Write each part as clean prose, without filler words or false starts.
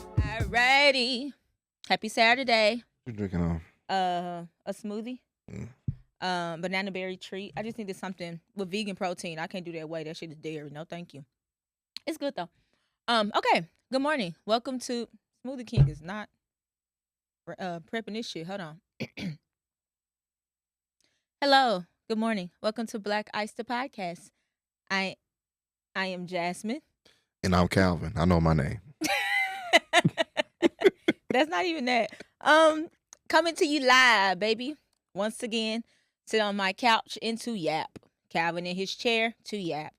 Alrighty. Happy Saturday. You're drinking on. A smoothie. Mm. Banana berry treat. I just needed something with vegan protein. I can't do that way. That shit is dairy. No, thank you. It's good though. Okay. Good morning. Welcome to Smoothie King is not prepping this shit. Hold on. Hello. Good morning. Welcome to Black Ice the podcast. I am Jasmine. And I'm Calvin. I know my name. That's not even that. Coming to you live, baby. Once again, sit on my couch and to yap. Calvin in his chair to yap.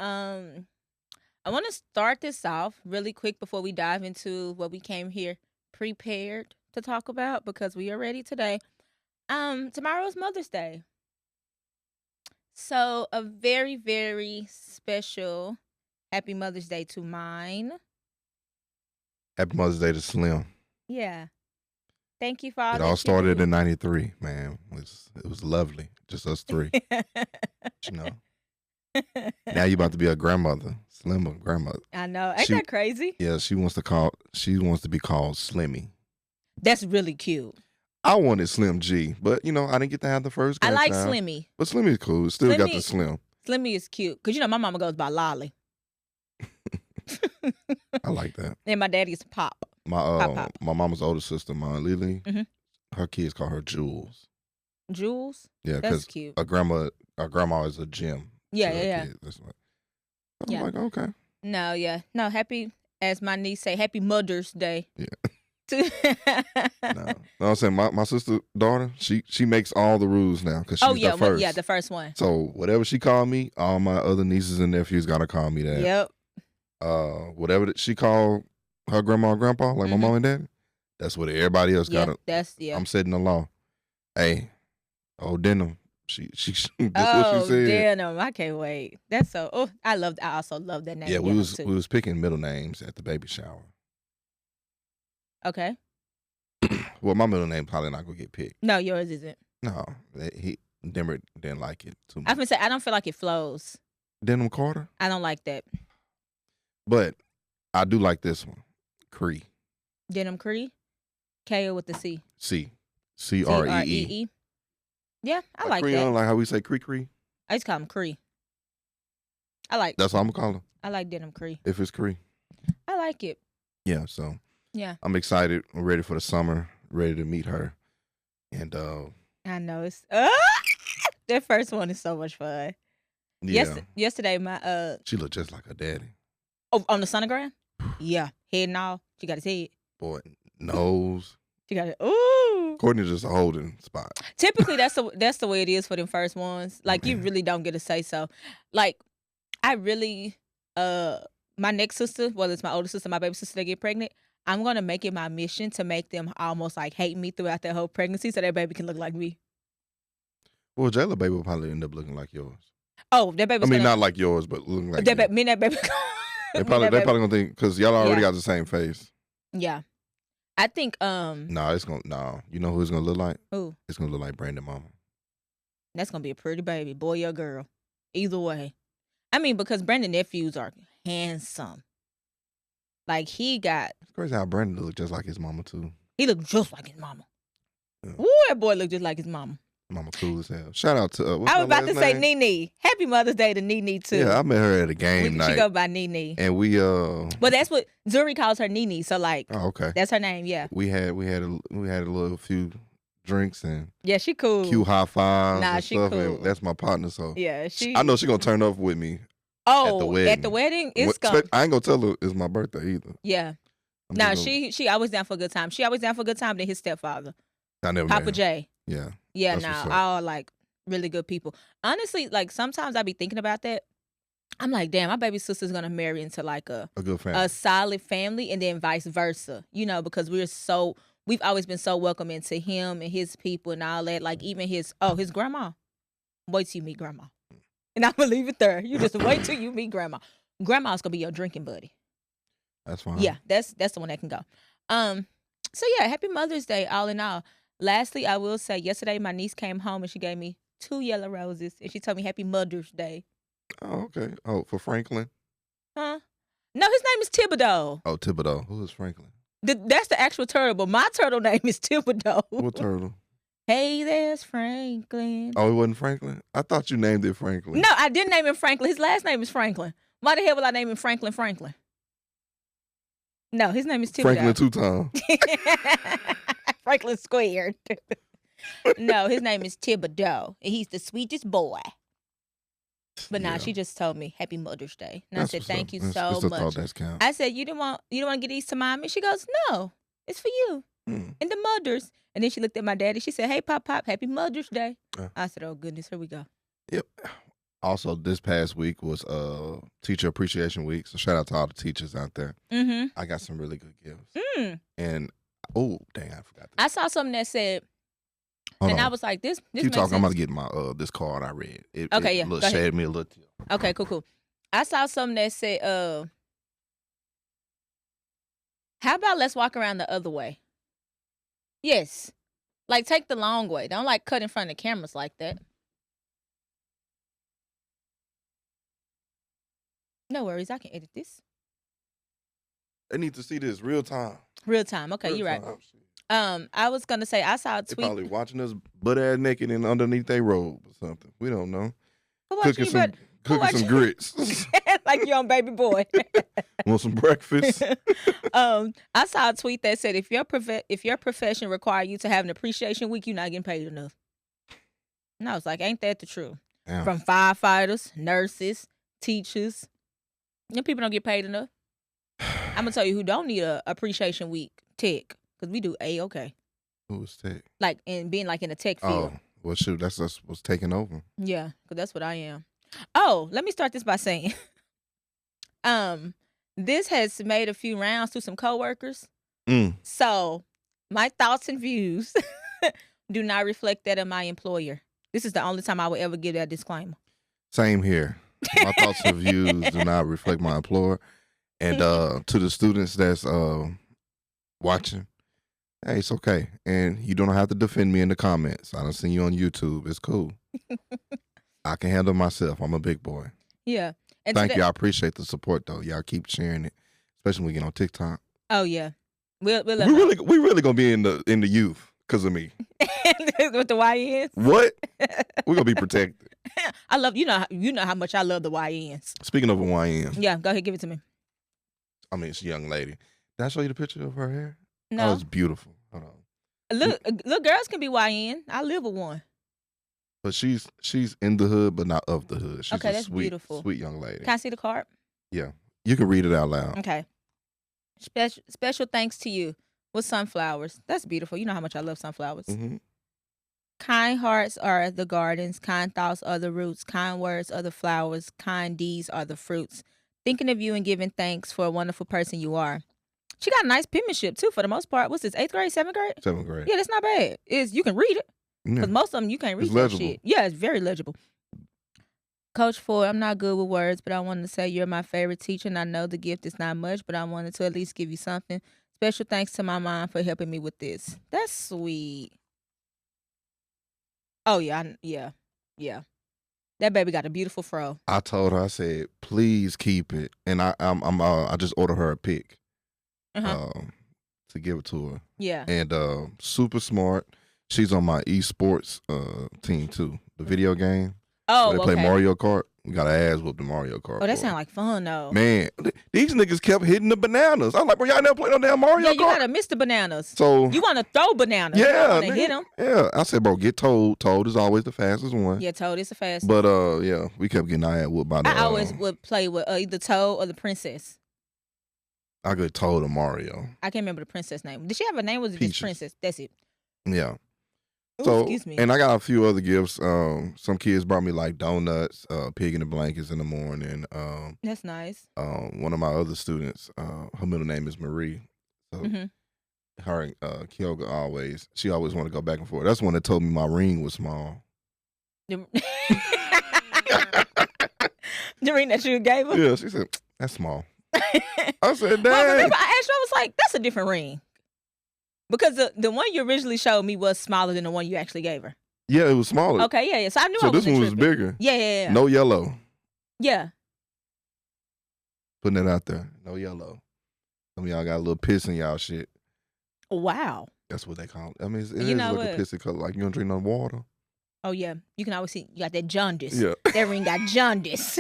I want to start this off really quick before we dive into what we came here prepared to talk about because we are ready today. Tomorrow's Mother's Day. So a very, very special Happy Mother's Day to mine. Happy Mother's Day to Slim. Yeah. Thank you for all It that all you started do. in '93, man. It was lovely. Just us three. You know. Now you about to be a grandmother. Slim a grandmother. I know. Ain't She- that crazy? Yeah, she wants to be called Slimmy. That's really cute. I wanted Slim G, but I didn't get to have the first I like grandchild. Slimmy. But Slimmy is cool. It still got the Slimmy- Slim. Slimmy is cute. Because my mama goes by Lolly. I like that. And my daddy's Pop. Pop. My mama's older sister, my Lily, Mhm. her kids call her Jules. Jules? Yeah, That's because cute. our grandma is a gym. Yeah, to her yeah. kids. That's what. I'm Yeah. like, okay. No, yeah. No, happy, as my niece say, happy Mother's Day. Yeah. To- No, I'm saying my sister daughter, she makes all the rules now because she's oh, yeah. the first. Yeah, the first one. So whatever she called me, all my other nieces and nephews gotta call me that. Yep. Whatever that she called her grandma and grandpa, like my Mhm. mom and dad, that's what everybody else Yeah, gotta. that's, yeah. I'm setting the law. Hey, Denim, she this what Oh, she said. damn. I can't wait. That's so, I also love that name. Yeah, we Yellow, was too. we was picking middle names at the baby shower. Okay. Well, my middle name probably not gonna get picked. No, yours isn't. No, Denver didn't like it too I much. was gonna say, I don't feel like it flows. Denham Carter, I don't like that. but I do like this one, Cree. Denim Cree? K-O with the C. C-R-E-E. C-R-E-E. Yeah, I like Creole, that. like how we say Cree. I just call him Cree. I like That's what I'm gonna call him I like Denim Cree. if it's Cree. I like it. Yeah, so Yeah. I'm excited. I'm ready for the summer. Ready to meet her, and I know it's that first one is so much fun. yeah, Yesterday my she looked just like her daddy. on the sonogram? Yeah. Head and all. She got his head. Boy, nose. She got it. Ooh. Courtney's just a holding spot. Typically that's the way it is for them first ones. Like you Man. really don't get to say so. Like I really my next sister, whether it's my older sister, my baby sister that get pregnant, I'm gonna make it my mission to make them almost like hate me throughout their whole pregnancy so their baby can look like me. Well, Jayla baby will probably end up looking like yours. Oh, their baby's I mean, gonna, not like yours, but looking like that you. me and that baby. They me probably and that baby- gonna think because y'all already Yeah. got the same face. Yeah. I think No, it's gonna no. You know who it's gonna look like? ooh, It's gonna look like Brandon Mama. that's gonna be a pretty baby, boy or girl. Either way. I mean, because Brandon nephews are handsome. Like he It's crazy how Brandon look just like his mama too. looked just like his mama. Yeah. Ooh, that boy looked just like his mama. Mama cool as hell. Shout out to what's I her was about to last say name? Nene. Happy Mother's Day to Nene too. Yeah, I met her at a game She night, go by Nene. and we But that's what Zuri calls her Nene. So like oh okay. that's her name. Yeah. We had a little few drinks and Yeah, she cool. cute high fives Nah, and she stuff. cool. And that's my partner, so Yeah, she. I know she gonna turn up with me. Oh, wedding. at the wedding, it's What- gonna. I ain't gonna tell her it's my birthday either. Yeah. I'm Nah, just gonna- she always down for a good time. She always down for a good time than his stepfather, I never Papa met her. J. Yeah, Yeah, That's nah, what's up. all like really good people. Honestly, like sometimes I be thinking about that. I'm like, damn, my baby sister's gonna marry into like a a good family. solid family, and then vice versa. You know, because we've always been so welcoming to him and his people and all that. Like even his grandma. Wait till you meet grandma. And I'm gonna leave it there. You just wait till you meet grandma. Grandma's gonna be your drinking buddy. That's fine. Yeah, that's the one that can go. So yeah, happy Mother's Day, all in all. Lastly, I will say yesterday my niece came home and she gave me 2 yellow roses and she told me happy Mother's Day. Oh, okay. Oh, for Franklin? Huh? No, his name is Thibodeau. Oh, Thibodeau. Who is Franklin? That's the actual turtle, but my turtle name is Thibodeau. What turtle? Hey, there's Franklin. Oh, it wasn't Franklin? I thought you named it Franklin. No, I didn't name him Franklin. His last name is Franklin. Why the hell would I name him Franklin? No, his name is Thibodeau. Franklin two times. Franklin squared. No, his name is Thibodeau. And he's the sweetest boy. But now she just told me happy Mother's Day. And I said, thank you so much. I said, you don't want to get these to mommy? She goes, no, it's for you. And the mothers. And then she looked at my daddy. She said, hey, Pop, happy Mother's Day. I said, oh, goodness, here we go. Yep. Also, this past week was Teacher Appreciation Week. So shout out to all the teachers out there. Mm-hmm. I got some really good gifts. And, oh, dang, I forgot this. I saw something that said, I was like, this keep talking. I'm about to get my this card I read. It shared me a little tip. Okay, cool. I saw something that said, how about let's walk around the other way? Yes. Like, take the long way. Don't, like, cut in front of the cameras like that. No worries. I can edit this. They need to see this real time. Real time. Okay, you're right. I was going to say, I saw a tweet. They probably watching us butt-ass naked and underneath their robe or something. We don't know. Cooking some grits. Like you're on Baby Boy. Want some breakfast? I saw a tweet that said, if your profession require you to have an appreciation week, you're not getting paid enough. And I was like, ain't that the truth? Damn. From firefighters, nurses, teachers. And people don't get paid enough. I'm going to tell you who don't need a appreciation week, tech. Because we do A-okay. Who is tech? Like, in being like in the tech field. Oh, well, shoot, that's what's taking over. Yeah, because that's what I am. Oh, let me start this by saying, this has made a few rounds to some coworkers. So, my thoughts and views do not reflect that of my employer. This is the only time I would ever give that disclaimer. Same here. My thoughts and views do not reflect my employer. And to the students that's watching, hey, it's okay. And you don't have to defend me in the comments. I done seen you on YouTube. It's cool. I can handle myself. I'm a big boy. Yeah. And thank you. I appreciate the support, though. Y'all keep sharing it, especially when we get on TikTok. Oh, yeah. We really going to be in the youth because of me. With the YNs? What? We're going to be protected. I love, you know how much I love the YNs. Speaking of a YN. Yeah, go ahead. Give it to me. I mean, it's a young lady. Did I show you the picture of her hair? No. Oh, it's beautiful. Hold on. Look, girls can be YN. I live with one. But she's in the hood, but not of the hood. She's okay, a that's sweet, beautiful. Sweet young lady. Can I see the card? Yeah. You can read it out loud. Okay. Special thanks to you with sunflowers. That's beautiful. You know how much I love sunflowers. Mm-hmm. Kind hearts are the gardens. Kind thoughts are the roots. Kind words are the flowers. Kind deeds are the fruits. Thinking of you and giving thanks for a wonderful person you are. She got a nice penmanship, too, for the most part. What's this, 8th grade, 7th grade? 7th grade. Yeah, that's not bad. You can read it. Because most of them, you can't read that shit. Yeah, it's very legible. Coach Ford, I'm not good with words, but I wanted to say you're my favorite teacher, and I know the gift is not much, but I wanted to at least give you something. Special thanks to my mom for helping me with this. That's sweet. Oh, yeah. That baby got a beautiful fro. I told her, I said, please keep it. And I just ordered her a pic to give it to her. Yeah. And super smart. She's on my esports team, too. The video game. Oh, they play Mario Kart. We got our ass whooped in Mario Kart. Oh, that sounds like fun, though. Man, these niggas kept hitting the bananas. I was like, bro, y'all never played no damn Mario Kart? Yeah, you gotta miss the bananas. So you want to throw bananas. Yeah. You hit them. Yeah. I said, bro, get Toad. Toad is always the fastest one. Yeah, Toad is the fastest. But, yeah, we kept getting our ass whooped by the... I always would play with either Toad or the princess. I could Toad or Mario. I can't remember the princess name. Did she have a name or was it just Princess? That's it. Yeah. Ooh, so, excuse me. And I got a few other gifts. Some kids brought me like donuts, pig in the blankets in the morning. That's nice. One of my other students, her middle name is Marie. So her and Kyoga she always want to go back and forth. That's the one that told me my ring was small. The ring that you gave her? Yeah, she said, that's small. I said, Well, dang. remember, I asked you, I was like, that's a different ring. Because the one you originally showed me was smaller than the one you actually gave her. Yeah, it was smaller. Okay, yeah. So I knew I So this wasn't one was tripping. bigger. Yeah. No yellow. Yeah. Putting it out there. No yellow. Some of y'all got a little piss in y'all shit. Wow. That's what they call it. I mean, it You is know like what? a pissy color. Like you don't drink no water. Oh, yeah. You can always see you got that jaundice. Yeah. That ring got jaundice.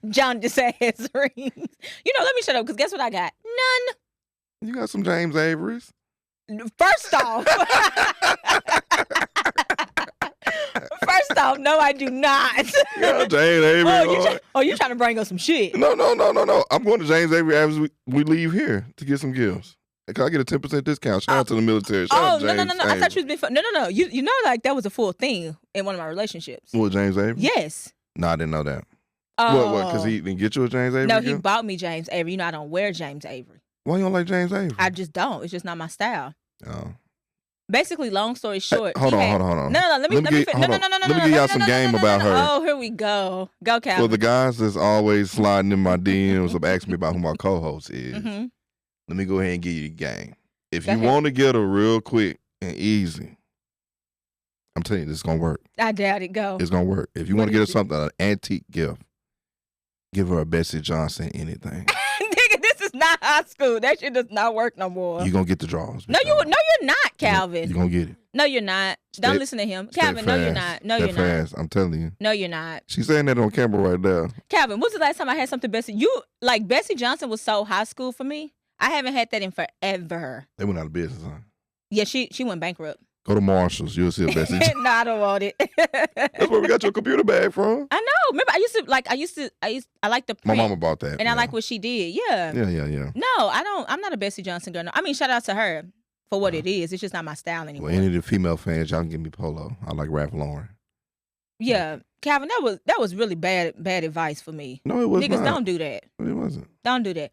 Jaundice ass rings. You know, let me shut up because guess what I got? None. You got some James Avery's. First off. First off, no, I do not. Yeah, James Avery. You trying to bring us some shit. No. I'm going to James Avery as we leave here to get some gifts. Can I get a 10% discount? Shout out to the military. Shout out to James No. I thought you was being fun. No. You know, like that was a full thing in one of my relationships. What, James Avery? Yes. No, I didn't know that. Oh. What? Because he didn't get you a James Avery? No, gift? he bought me James Avery. You know, I don't wear James Avery. Why you don't like James Avery? I just don't. It's just not my style. Oh. Basically, long story short. Hold on. No. Let me give y'all some game about her. Oh, here we go. Go, Calvin. For the guys that's always sliding in my DMs or asking me about who my co-host is, let me go ahead and give you the game. If you want to get her real quick and easy, I'm telling you, this is going to work. I doubt it. Go. It's going to work. If you want to get her something, an antique gift, give her a Bessie Johnson anything. Nigga, this is not high school. That shit does not work no more. You're going to get the draws. No, you're not, Calvin. You're going to get it. No, you're not. Don't listen to him. Calvin, no, you're not. No, you're not. I'm telling you. No, you're not. She's saying that on camera right there. Calvin, when's the last time I had something Bessie? Bessie Johnson was so high school for me. I haven't had that in forever. They went out of business, huh? Yeah, she went bankrupt. Go to Marshall's. You'll see a Bessie. No, I don't want it. That's where we got your computer bag from. I know. Remember, I like the print. My mama bought that. And I like what she did. Yeah. Yeah. No, I don't. I'm not a Bessie Johnson girl. No. I mean, shout out to her for what it is. It's just not my style anymore. Well, any of the female fans, y'all can give me Polo. I like Ralph Lauren. Yeah. Calvin, that was really bad advice for me. No, it wasn't. Niggas, don't do that. It wasn't. Don't do that.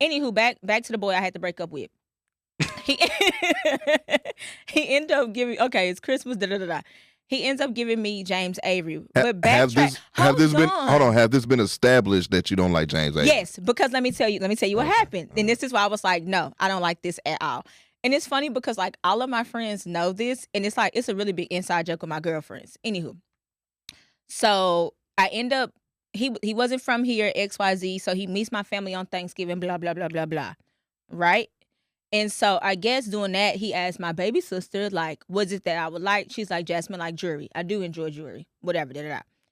Anywho, back to the boy I had to break up with. He ended up giving. Okay, it's Christmas. He ends up giving me James Avery. But backtrack. Have this been established that you don't like James Avery? Yes, because let me tell you what happened. And this is why I was like, no, I don't like this at all. And it's funny because like all of my friends know this, and it's like it's a really big inside joke with my girlfriends. Anywho, so I end up he wasn't from here, XYZ, so he meets my family on Thanksgiving, blah blah blah blah blah, right? And so I guess doing that, he asked my baby sister, like, was it that I would like? She's like, Jasmine, like jewelry. I do enjoy jewelry, whatever.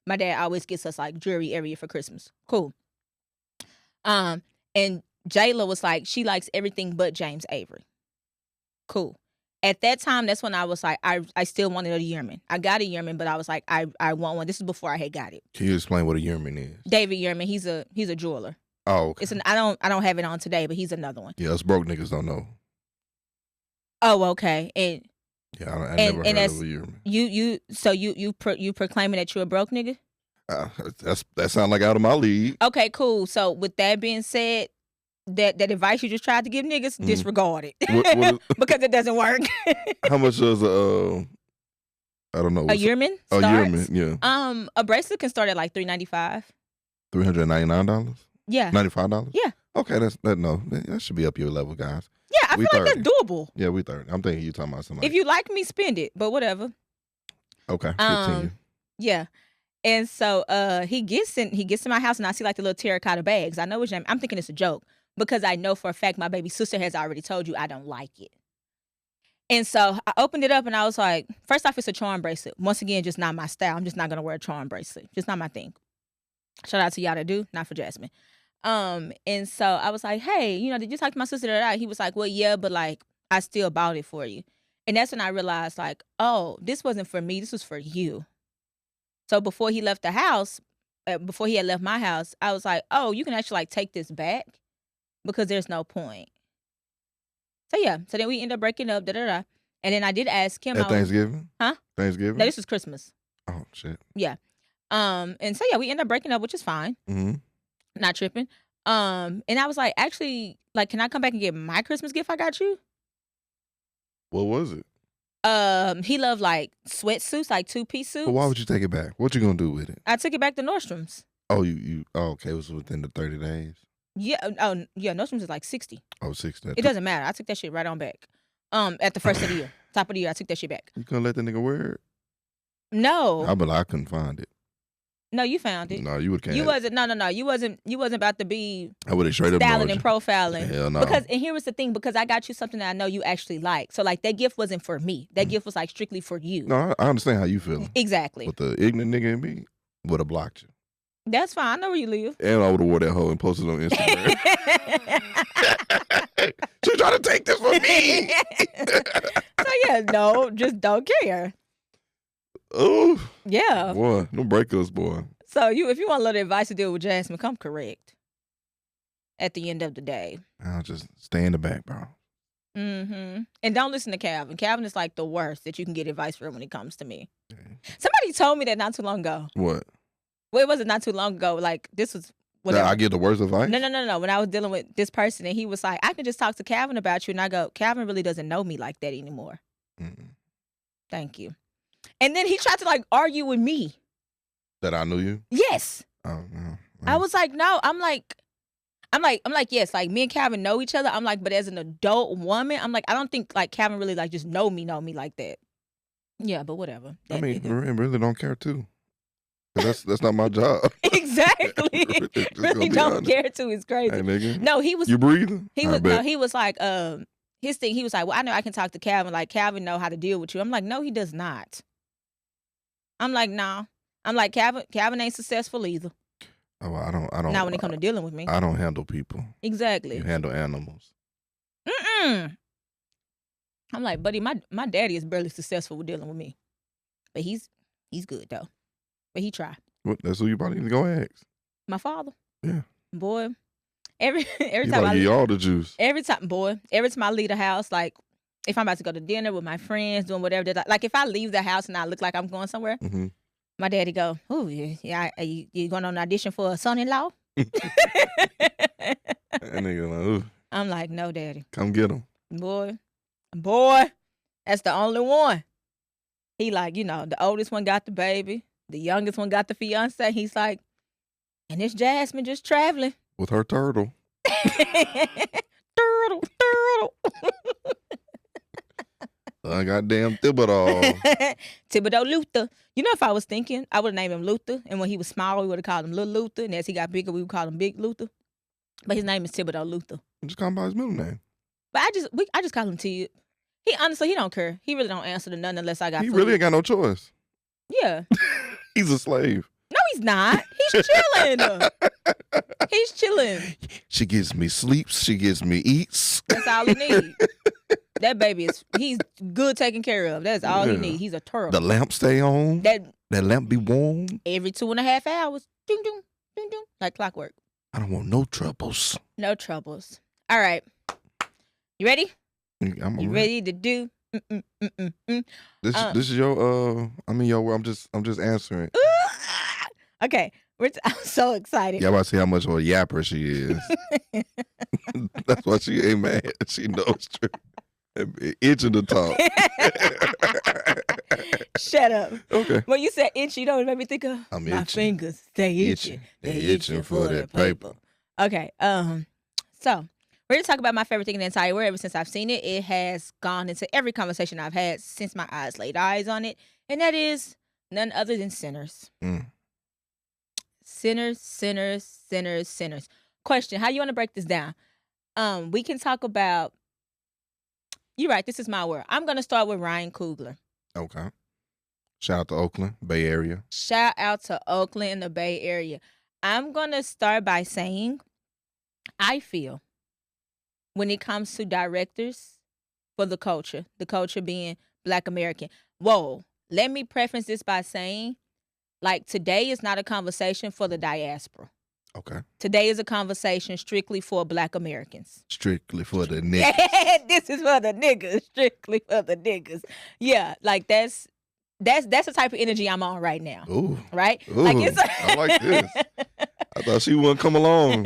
My dad always gets us like jewelry every year for Christmas. Cool. And Jayla was like, she likes everything but James Avery. Cool. At that time, that's when I was like, I still wanted a yearman. I got a yearman, but I was like, I want one. This is before I had got it. Can you explain what a yearman is? David Yearman, he's a jeweler. Oh, okay. I don't have it on today, but he's another one. Yeah, us broke niggas don't know. Oh, okay. And yeah, I never heard of a yearman. You proclaiming that you're a broke nigga? That sounds like out of my league. Okay, cool. So with that being said, that advice you just tried to give niggas, disregard it because it doesn't work. How much does I don't know. A yearman? A yearman, yeah. A bracelet can start at like $395. $399? Yeah. $95? Yeah. Okay, that should be up your level, guys. Yeah, I feel like that's doable. Yeah, we 30. I'm thinking you talking about somebody. If you like me, spend it, but whatever. Okay, continue. Yeah. And so he gets in my house and I see like the little terracotta bags. I know it's I'm thinking it's a joke because I know for a fact my baby sister has already told you I don't like it. And so I opened it up and I was like, first off, it's a charm bracelet. Once again, just not my style. I'm just not gonna wear a charm bracelet. Just not my thing. Shout out to y'all that do, not for Jasmine. And so I was like, hey, did you talk to my sister? He was like, well, yeah, but like I still bought it for you. And that's when I realized like, oh, this wasn't for me. This was for you. So before he left the house, before he had left my house, I was like, oh, you can actually like take this back because there's no point. So yeah, so then we ended up breaking up, And then I did ask him. At Thanksgiving? Huh? Thanksgiving? No, this was Christmas. Oh, shit. Yeah. And so yeah, we ended up breaking up, which is fine. Mm-hmm. Not tripping. And I was like, actually, like, can I come back and get my Christmas gift I got you? What was it? He loved like sweatsuits, like 2-piece suits. But why would you take it back? What you gonna do with it? I took it back to Nordstrom's. Oh, okay, it was within the 30 days. Yeah. Yeah. No swims is like 60. Oh, 6. It doesn't matter. I took that shit right on back. At the first of the year, top of the year, I took that shit back. You couldn't let that nigga wear it? No. I couldn't find it. No, you found it. No, you would can't. You wasn't. No. You wasn't about to be I would have straight up styling and profiling. Hell no. Because and here was the thing, because I got you something that I know you actually like. So like that gift wasn't for me. That gift was like strictly for you. No, I understand how you feel. Exactly. But the ignorant nigga in me would have blocked you. That's fine. I know where you live. And I would have wore that hoe and posted on Instagram. She trying to take this from me. So yeah, no, just don't care. Oh. Yeah. Boy, no breakups, boy. So if you want a little advice to deal with Jasmine, come correct. At the end of the day. I'll just stay in the back, bro. Mm-hmm. And don't listen to Calvin. Calvin is like the worst that you can get advice from when it comes to me. Somebody told me that not too long ago. What? Well, it wasn't not too long ago. Like this was whatever. I get the worst advice? No. When I was dealing with this person and he was like, I can just talk to Calvin about you. And I go, Calvin really doesn't know me like that anymore. Mm-mm. Thank you. And then he tried to like argue with me. That I knew you? Yes. Oh, no. I was like, no. I'm like, yes, like me and Calvin know each other. I'm like, but as an adult woman, I'm like, I don't think like Calvin really like just know me like that. Yeah, but whatever. I mean, really don't care too. That's not my job. Exactly. Really don't honest. Care too. It's crazy. Hey, nigga. No, he was. You breathing? He was. No, he was like, his thing. He was like, well, I know I can talk to Calvin. Like Calvin know how to deal with you. I'm like, no, he does not. I'm like, nah. I'm like, Calvin ain't successful either. Oh, I don't. Not when it comes to dealing with me. I don't handle people. Exactly. You handle animals. I'm like, buddy, my daddy is barely successful with dealing with me, but he's good though. But he tried. What? That's who you probably need to go ask. My father. Yeah. Boy, every you time I give you all the juice. Every time I leave the house, like if I'm about to go to dinner with my friends, doing whatever, like if I leave the house and I look like I'm going somewhere. Mm-hmm. My daddy go, oh, yeah, you going on an audition for a son-in-law? That nigga like, ooh. I'm like, no, daddy. Come get him. Boy, that's the only one. He like, the oldest one got the baby. The youngest one got the fiance. He's like, and it's Jasmine just traveling. With her turtle. Turtle. Goddamn Thibodeau. Thibodeau Luther. If I was thinking, I would have named him Luther. And when he was small, we would have called him Little Luther. And as he got bigger, we would call him Big Luther. But his name is Thibodeau Luther. Just call him by his middle name. But I just call him Tib. He honestly, he don't care. He really don't answer to nothing unless I got food. Really ain't got no choice. Yeah. He's a slave. No, he's not. He's chilling. He's chilling. She gives me sleeps. She gives me eats. That's all he needs. That baby he's good taken care of. That's all he needs. He's a turtle. The lamp stay on. That lamp be warm. Every 2.5 hours. Ding, ding, ding, ding. Like clockwork. I don't want no troubles. No troubles. All right. You ready? You ready to do? This is your I'm just answering. Okay. I'm so excited. Yeah, I'm about to see how much of a yapper she is. That's why she ain't mad. She knows true. Itching to talk. Shut up. Okay. When you said itch, you know what it made me think of? My fingers, they itching. They itching for that paper. Okay. So we're going to talk about my favorite thing in the entire world. Ever since I've seen it, it has gone into every conversation I've had since my eyes laid eyes on it. And that is none other than sinners. Sinners. Question, how you want to break this down? We can talk about, you're right, this is my word. I'm going to start with Ryan Coogler. Okay. Shout out to Oakland, Bay Area. Shout out to Oakland and the Bay Area. I'm going to start by saying, I feel when it comes to directors for the culture being Black American. Whoa, let me preface this by saying, like, today is not a conversation for the diaspora. Okay. Today is a conversation strictly for Black Americans. Strictly for the niggas. This is for the niggas. Strictly for the niggas. Yeah, like that's the type of energy I'm on right now. Ooh. Right? Ooh, like it's I like this. I I thought she wouldn't come along,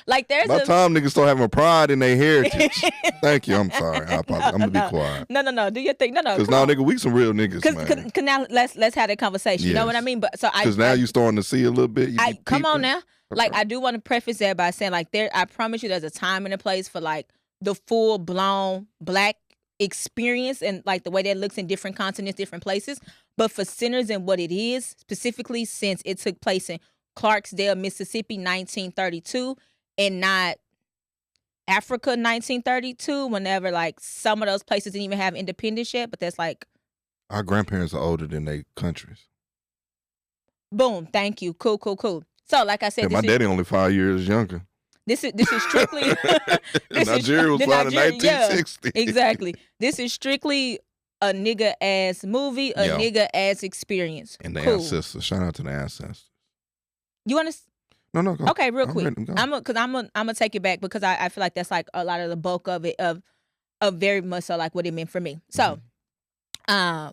Like there's By the time niggas start having pride in their heritage. Thank you. I'm sorry. I apologize. I'm going to be quiet. No. Do your thing. No. Because now, nigga, we some real niggas, man. Cause now let's have that conversation. Yes. You know what I mean? But so because now you starting to see a little bit. Come on now. Okay. Like I do want to preface that by saying like I promise you, there's a time and a place for like the full blown Black experience and like the way that looks in different continents, different places. But for Sinners and what it is, specifically since it took place in Clarksdale, Mississippi, 1932, and not Africa, 1932, whenever like some of those places didn't even have independence yet, but that's like... Our grandparents are older than their countries. Boom. Thank you. Cool. So like I said... my daddy only 5 years younger. This is strictly... Nigeria was founded in 1960. Yeah, exactly. This is strictly a nigga-ass movie, a nigga-ass experience. And the ancestors. Shout out to the ancestors. You want to... No, go. Okay, real quick. I'm gonna take it back because I feel like that's like a lot of the bulk of it, of very much so like what it meant for me. So,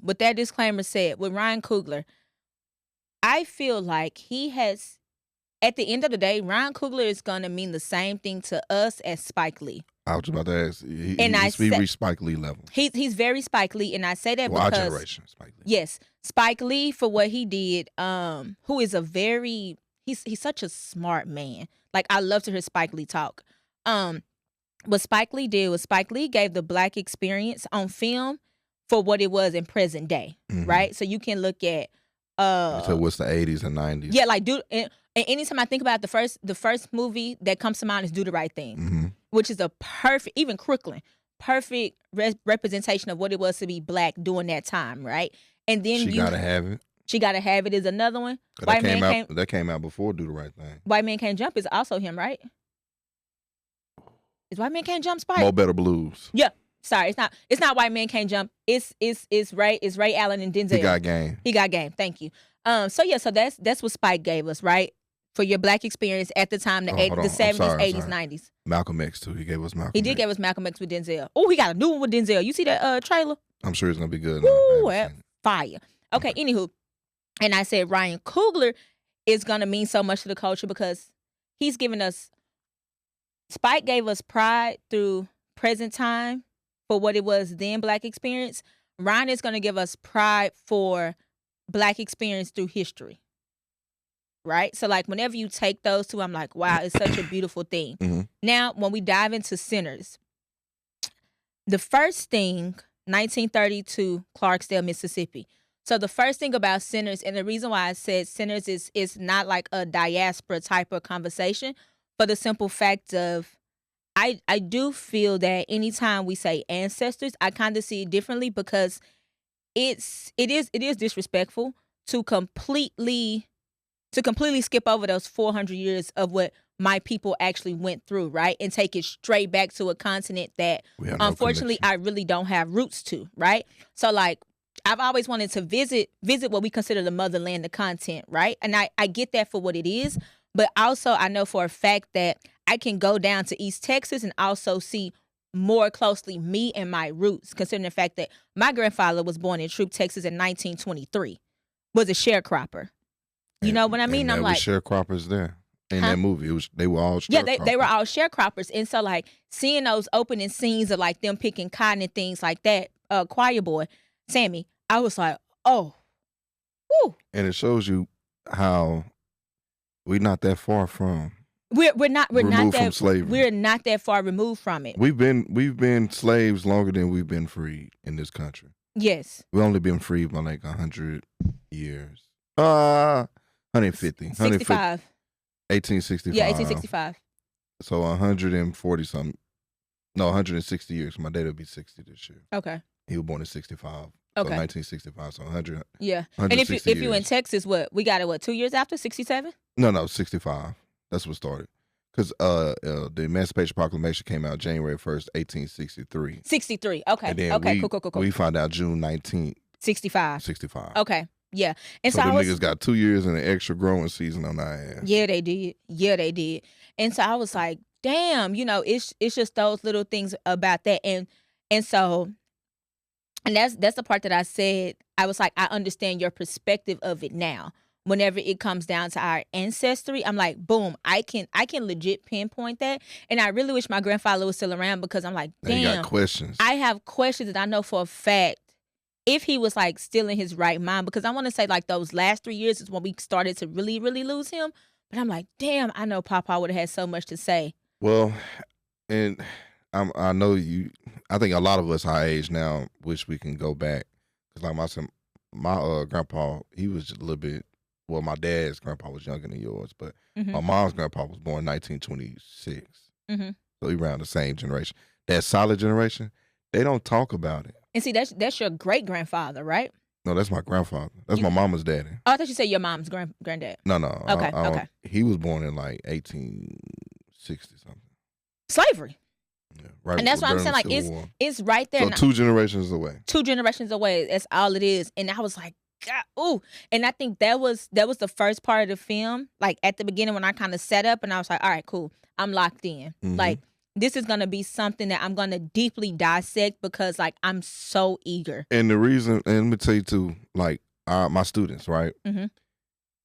with that disclaimer said, with Ryan Coogler, I feel like he has... At the end of the day, Ryan Coogler is going to mean the same thing to us as Spike Lee. I was about to ask. He reached Spike Lee level. He's very Spike Lee, and I say that because... our generation, Spike Lee. Yes. Spike Lee, for what he did, who is a very... He's such a smart man. Like, I love to hear Spike Lee talk. What Spike Lee did was Spike Lee gave the Black experience on film for what it was in present day, right? So you can look at... so what's the 80s and 90s? Yeah, like, dude... And anytime I think about the first movie that comes to mind is Do the Right Thing, which is a perfect, even Crooklyn, perfect representation of what it was to be Black during that time, right? And then She Gotta Have It. She Gotta Have It is another one. That came out before Do the Right Thing. White Man Can't Jump is also him, right? Is White Man Can't Jump Spike? Mo Better Blues. Yeah. Sorry, it's not White Man Can't Jump. It's Ray Allen and Denzel. He got game. Thank you. So that's what Spike gave us, right? For your Black experience at the time, the 70s, 80s, 90s. Malcolm X, too. He gave us Malcolm X. He did give us Malcolm X with Denzel. Oh, he got a new one with Denzel. You see that trailer? I'm sure it's going to be good. Ooh, fire. Okay, anywho. And I said Ryan Coogler is going to mean so much to the culture because he's given us... Spike gave us pride through present time for what it was then Black experience. Ryan is going to give us pride for Black experience through history. Right? So like whenever you take those two, I'm like, wow, it's such a beautiful thing. Now, when we dive into Sinners, the first thing, 1932, Clarksdale, Mississippi. So the first thing about Sinners, and the reason why I said Sinners is not like a diaspora type of conversation, for the simple fact of I do feel that anytime we say ancestors, I kind of see it differently because it is disrespectful to completely skip over those 400 years of what my people actually went through, right? And take it straight back to a continent that, unfortunately, I really don't have roots to, right? So, like, I've always wanted to visit what we consider the motherland, the content, right? And I get that for what it is, but also I know for a fact that I can go down to East Texas and also see more closely me and my roots, considering the fact that my grandfather was born in Troop, Texas in 1923, was a sharecropper. You know what I mean? I'm like sharecroppers there in that movie. They were all sharecroppers. Yeah, they were all sharecroppers, and so like seeing those opening scenes of like them picking cotton and things like that. Choir boy, Sammy, I was like, oh, woo. And it shows you how we're not that far from. We're not from slavery. We're not that far removed from it. We've been slaves longer than we've been freed in this country. Yes, we've only been freed by like 100 years. 150. 65. 1865. Yeah, 1865. So 140 something. No, 160 years. My dad will be 60 this year. Okay. He was born in 65. Okay. So 1965. So 100. Yeah. And if you in Texas, we got it 2 years after 67? No, 65. That's what started. Because the Emancipation Proclamation came out January 1st, 1863. 63. Okay. And then okay. Cool. We found out June 19th. 65. Okay. Yeah. And so them niggas got 2 years and an extra growing season on our ass. Yeah, they did. And so I was like, damn, it's just those little things about that. And so, and that's the part that I said, I was like, I understand your perspective of it now. whenever it comes down to our ancestry, I'm like, boom, I can legit pinpoint that. And I really wish my grandfather was still around because I'm like, Now you damn, got questions. I have questions that I know for a fact if he was like still in his right mind, because I want to say like those last 3 years is when we started to really, really lose him. But I'm like, damn, I know Papa would have had so much to say. Well, and I know you. I think a lot of us our age now wish we can go back because, like my grandpa, he was just a little bit. Well, my dad's grandpa was younger than yours, but my mom's grandpa was born in 1926, so we around the same generation. That solid generation, they don't talk about it. And see, that's your great grandfather, right? No, that's my grandfather. That's my mama's daddy. Oh, I thought you said your mom's granddad. No. Okay, okay. He was born in like 1860 something. Slavery. Yeah, right. And that's what I'm saying. Like it's right there. So 2 generations away. 2 generations away. That's all it is. And I was like, God, ooh. And I think that was the first part of the film. Like at the beginning when I kind of set up and I was like, all right, cool. I'm locked in. Like this is gonna be something that I'm gonna deeply dissect because like I'm so eager. And the reason, and let me tell you too, like my students, right? When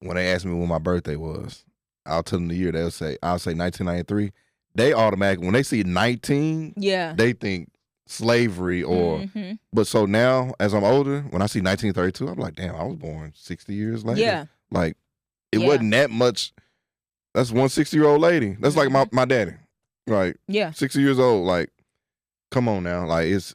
they ask me when my birthday was, I'll tell them the year. I'll say 1993. They automatically, when they see 19, they think slavery or. But so now, as I'm older, when I see 1932, I'm like, damn, I was born 60 years later. Yeah. Like, it wasn't that much. That's one 60-year-old lady. That's like my daddy. Right. Yeah. 60 years old. Like, come on now. Like, it's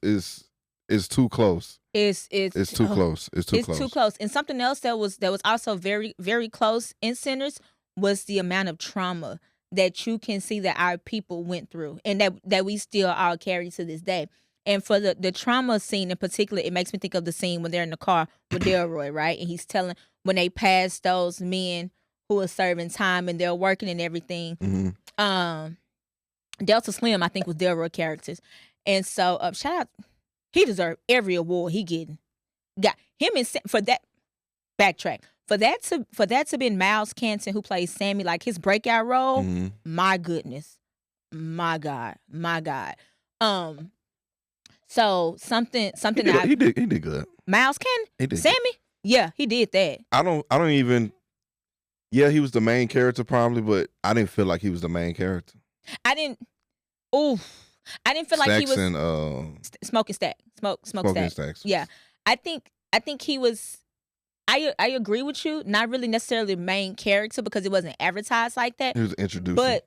too close. It's too close. It's too close. It's too close. And something else that was also very, very close in Sinners was the amount of trauma that you can see that our people went through and that we still all carry to this day. And for the trauma scene in particular, it makes me think of the scene when they're in the car with Delroy, right? And he's telling when they pass those men who are serving time and they're working and everything. Delta Slim, I think, was Delroy characters. And so shout out, he deserved every award he getting. Got him in for that backtrack. For that to be Miles Canton who plays Sammy, like his breakout role, my goodness. My God. So something he did good. Miles Canton? He did Sammy? good. Yeah, he did that. I don't even. Yeah, he was the main character probably, but I didn't feel like he was the main character. I didn't feel like he was Smoking Stack. Smoking Stacks. Yeah. I think he was. I agree with you. Not really necessarily the main character because it wasn't advertised like that. He was introduced. But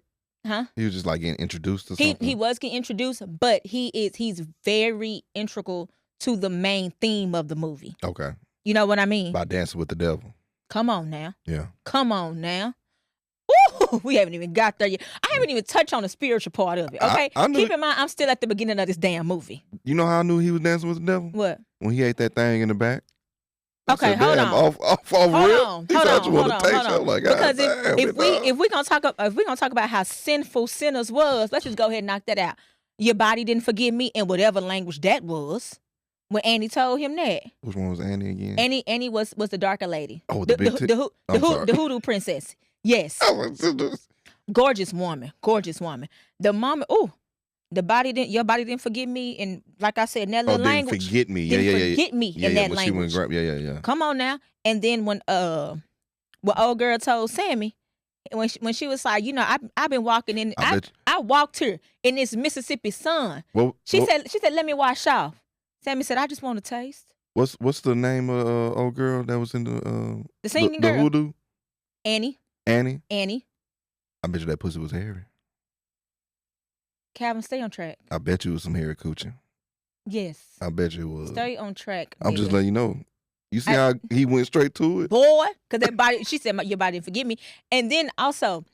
he was just like getting introduced to something. He was getting introduced, but he's very integral to the main theme of the movie. Okay. You know what I mean? By dancing with the devil. Come on now. Yeah. Come on now. Ooh, we haven't even got there yet. I haven't even touched on the spiritual part of it. Okay. Keep in mind, I'm still at the beginning of this damn movie. You know how I knew he was dancing with the devil? What? When he ate that thing in the back. Okay, hold on. Hold on. Like, because if we're gonna talk about how sinful sinners was, let's just go ahead and knock that out. Your body didn't forgive me in whatever language that was. When Annie told him that. Which one was Annie again? Annie was the darker lady. Oh, the hoodoo princess. Yes. Gorgeous woman. The moment. Ooh. Your body didn't forgive me, and like I said, in that little language. Forget me. Forget me in that language. Yeah. Come on now. And then when old girl told Sammy, when she was like, you know, I've been walking in. I walked here in this Mississippi sun. She said, let me wash off. Sammy said, I just want to taste. What's the name of old girl that was in the singing girl? The hoodoo? Annie. I bet you that pussy was hairy. Calvin, stay on track. I bet you it was some hairy coochie. Yes. I bet you it was. Stay on track. I'm just letting you know. You see how he went straight to it? Boy, because that body, she said, your body didn't forgive me. And then also,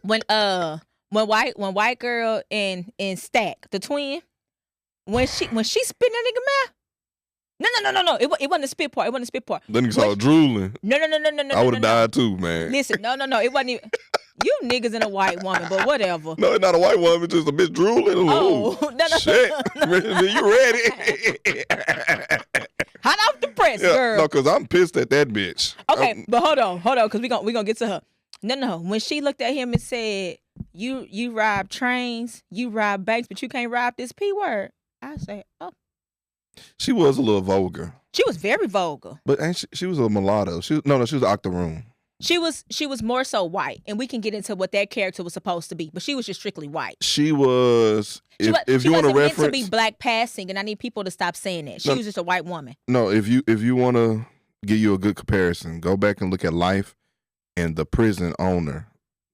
when white girl and Stack, the twin, when she spit in that nigga mouth. No. It wasn't a spit part. Then he saw drooling. No. I would have died too, man. Listen, no. It wasn't even. You niggas and a white woman, but whatever. No, it's not a white woman, it's just a bitch drooling. Oh, no. Shit. You ready? Hot off the press, girl. No, because I'm pissed at that bitch. Okay, but hold on, because we gonna get to her. No. When she looked at him and said, you rob trains, you rob banks, but you can't rob this P word. I say, oh. She was a little vulgar. She was very vulgar. But ain't she was a mulatto. She was an octoroon. She was more so white, and we can get into what that character was supposed to be, but she was just strictly white. She was. If She you want to wasn't meant reference, to be black passing, and I need people to stop saying that. She No. was just a white woman. no, if you want to give you a good comparison, go back and look at Life and the prison owner,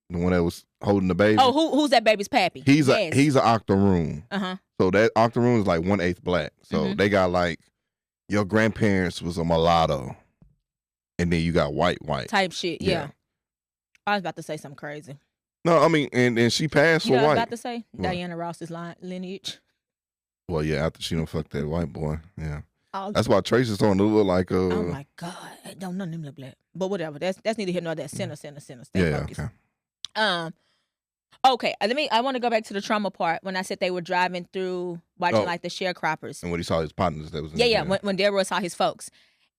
the one that was holding the baby. Oh, who's that baby's pappy? He's Yes. he's an octoroon. So that octoroon is like 1/8 black. So they got like your grandparents was a mulatto, and then you got white type shit. Yeah. Yeah. I was about to say something crazy. No, I mean, and she passed You for know what I was white. about to say? What? Diana Ross's lineage. Well, yeah, after she don't fuck that white boy, yeah. Oh, That's why Tracy's starting to look like oh my God. Don't none of them look black. But whatever. That's neither here nor there. Center. Stay yeah, focused. okay. Okay. I want to go back to the trauma part when I said they were driving through watching Oh. like the sharecroppers. And when he saw his partners, that was in Yeah. there. When Deborah saw his folks.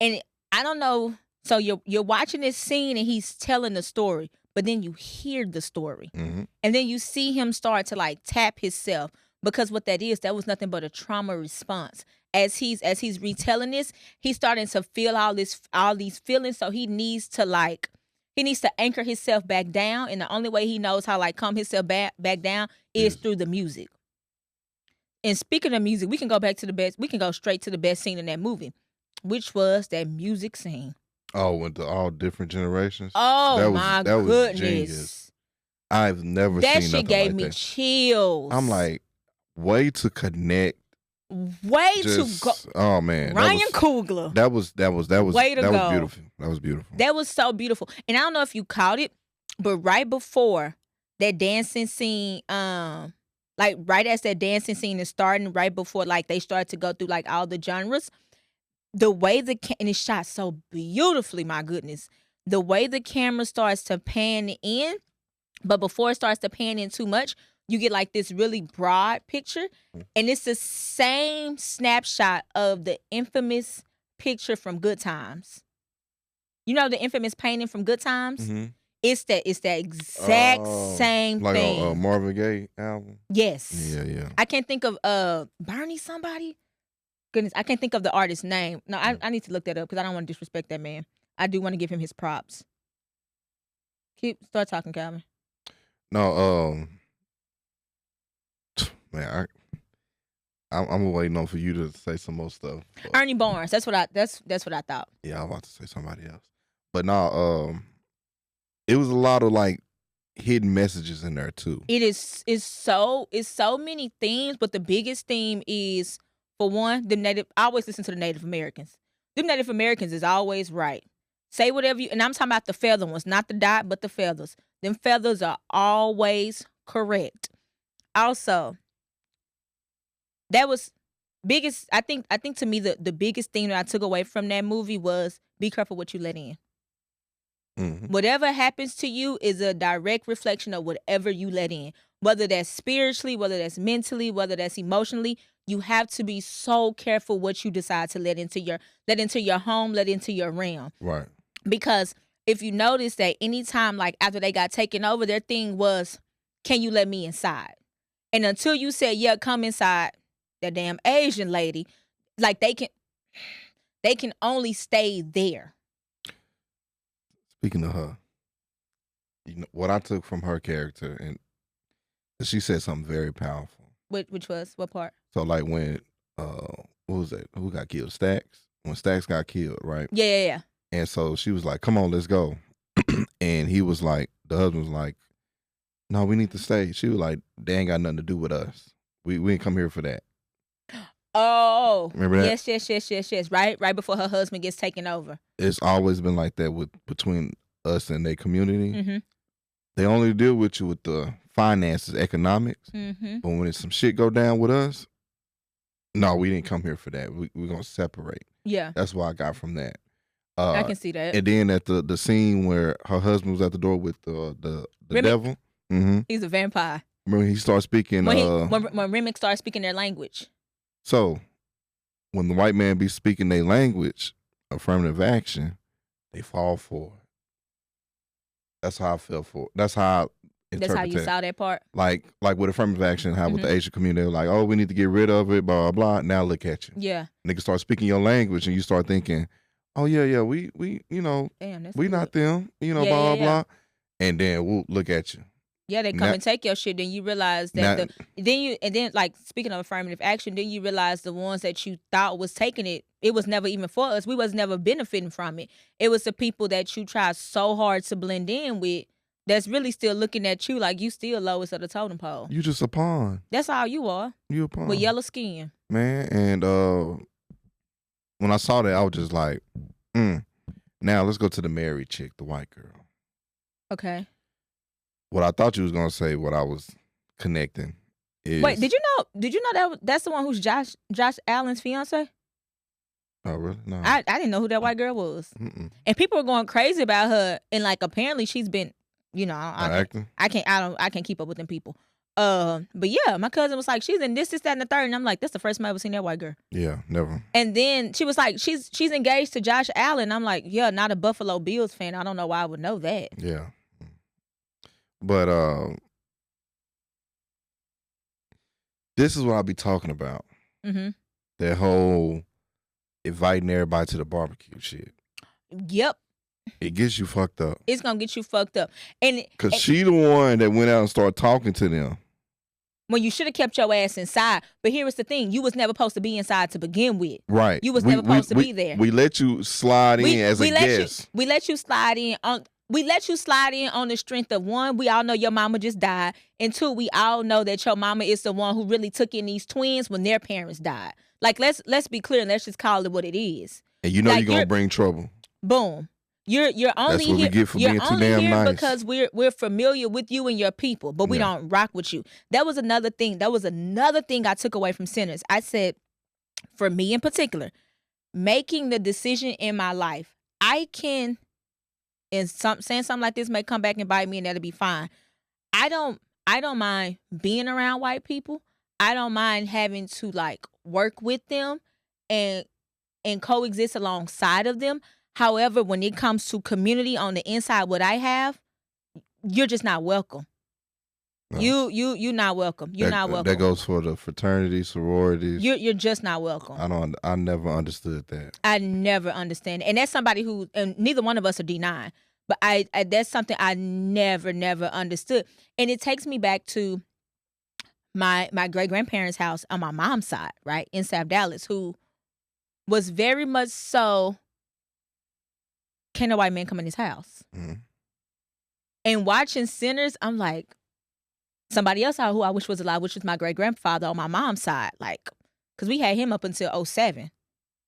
And I don't know. So you're watching this scene and he's telling the story, but then you hear the story. Mhm. And then you see him start to like tap himself, because what that was nothing but a trauma response. As he's retelling this, he's starting to feel all these feelings. So he needs to anchor himself back down. And the only way he knows how like calm himself back down is through the music. And speaking of music, we can go straight to the best scene in that movie, which was that music scene. Oh, with all different generations. Oh that my was goodness. genius. I've never That seen shit nothing gave like me that. chills. I'm like, way to connect. way to go. Oh man, Ryan Coogler. That was Way to that go. was beautiful. That was beautiful. That was so beautiful. And I don't know if you caught it, but right before that dancing scene, like right as that dancing scene is starting, right before like they start to go through like all the genres, the way and it's shot so beautifully, my goodness. The way the camera starts to pan in, but before it starts to pan in too much, you get like this really broad picture. And it's the same snapshot of the infamous picture from Good Times. You know the infamous painting from Good Times? Mhm. It's that exact same like thing. a Marvin Gaye album. Yes. Yeah. I can't think of Bernie somebody. Goodness, I can't think of the artist's name. No, I need to look that up because I don't want to disrespect that man. I do want to give him his props. Start talking, Calvin. No, man, I'm waiting on for you to say some more stuff. But, Ernie Barnes. That's what I thought. yeah, I'm about to say somebody else. But no, it was a lot of like hidden messages in there too. It's so many themes, but the biggest theme is, for one, I always listen to the Native Americans. Them Native Americans is always right. Say whatever and I'm talking about the feather ones, not the dot, but the feathers. Them feathers are always correct. Also, that was biggest. I think to me the biggest thing that I took away from that movie was be careful what you let in. Mhm. Whatever happens to you is a direct reflection of whatever you let in. Whether that's spiritually, whether that's mentally, whether that's emotionally, you have to be so careful what you decide to let into your home, let into your realm. Right. Because if you notice that anytime, like after they got taken over, their thing was, can you let me inside? And until you said, yeah, come inside, that damn Asian lady, like they can only stay there. Speaking of her, you know what I took from her character, and she said something very powerful. Which was what part? So like when what was that? Who got killed? Stacks. When Stacks got killed, right? Yeah. And so she was like, "Come on, let's go." And he was like, the husband was like, "No, we need to stay." She was like, "They ain't got nothing to do with us. We ain't come here for that." Oh, Remember that? Yes. Right before her husband gets taken over. It's always been like that between us and their community. Mm-hmm. They only deal with you with the finances, economics. Mm-hmm. But when it's some shit go down with us, no, we didn't come here for that. We're gonna separate. Yeah, That's what I got from that. I can see that. And then at the scene where her husband was at the door with the Remick. devil. Mm-hmm. He's a vampire. Remember he started speaking. When Remick started speaking their language. So when the white man be speaking their language, affirmative action, they fall for it. That's how I feel for it. That's how That's how interpret you that. saw that part. Like with affirmative action, how with the Mhm. Asian community, they're like, oh, we need to get rid of it, blah, blah, blah. Now look at you. Yeah. Niggas start speaking your language and you start thinking, oh, yeah, we Damn, that's we good. not them, Yeah, blah, yeah, yeah. blah. And then, whoop, look at you. Yeah, they come Now- and take your shit. Then you realize Now- that then like speaking of affirmative action, then you realize the ones that you thought was taking it, it was never even for us. We was never benefiting from it. It was the people that you tried so hard to blend in with that's really still looking at you like you still lowest of the totem pole. You just a pawn. That's all you are You a pawn. with yellow skin. Man, and when I saw that, I was just like, now let's go to the married chick, the white girl. Okay. What I thought you was gonna say, what I was connecting is. Wait, did you know that's the one who's Josh Allen's fiance? Oh really? No. I didn't know who that white girl was. Mm-mm. And people were going crazy about her, and like apparently she's been, Acting. I can't keep up with them people. But yeah, my cousin was like, she's in this, that, and the third, and I'm like, that's the first time I ever seen that white girl. Yeah, never. And then she was like, she's engaged to Josh Allen. I'm like, yeah, not a Buffalo Bills fan. I don't know why I would know that. Yeah. But this is what I'll be talking about. Mm-hmm. That whole inviting everybody to the barbecue shit. Yep. It gets you fucked up. It's gonna get you fucked up. Because she the one that went out and started talking to them. Well, you should have kept your ass inside. But here is the thing. You was never supposed to be inside to begin with. Right. You was never supposed to be there. We let you slide in as a guest. We let you slide in on the strength of, one, we all know your mama just died. And two, we all know that your mama is the one who really took in these twins when their parents died. Like, let's be clear and let's just call it what it is. And you know like, you're gonna bring trouble. Boom. You're only That's what here. we get for you're being too only damn here nice. because we're familiar with you and your people, but we don't rock with you. That was another thing. That was another thing I took away from Sinners. I said, for me in particular, making the decision in my life, I can, and saying something like this may come back and bite me, and that'll be fine. I don't mind being around white people. I don't mind having to like work with them and coexist alongside of them. However, when it comes to community on the inside, what I have, you're just not welcome. No. You're not welcome. You're not welcome. That goes for the fraternity, sororities. You're just not welcome. I never understood that. I never understand. And that's somebody who, and neither one of us are D9, but I that's something I never understood. And it takes me back to my great grandparents' house on my mom's side, right, in South Dallas, who was very much so, can a white man come in his house? Mm-hmm. And watching Sinners, I'm like, somebody else who I wish was alive, which was my great grandfather on my mom's side, like, because we had him up until 2007.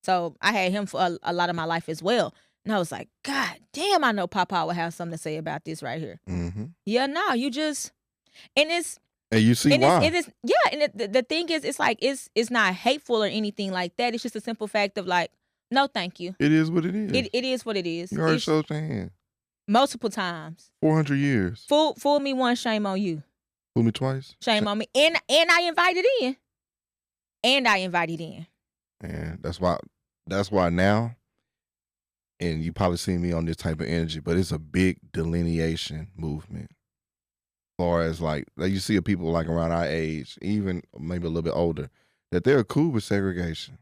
So I had him for a lot of my life as well. And I was like, God damn, I know Papa would have something to say about this right here. Mm-hmm. Yeah, no, you just, and it's, and you see why. It is, yeah, and the thing is, it's like, it's not hateful or anything like that. It's just a simple fact of like, no, thank you. It is what it is. It is what it is. You already showed your hand. Multiple times. 400 years. Fool me once, shame on you. Fool me twice. Shame on me. And I invited in. And that's why now, and you probably see me on this type of energy, but it's a big delineation movement. As far as like you see people like around our age, even maybe a little bit older, that they're cool with segregation.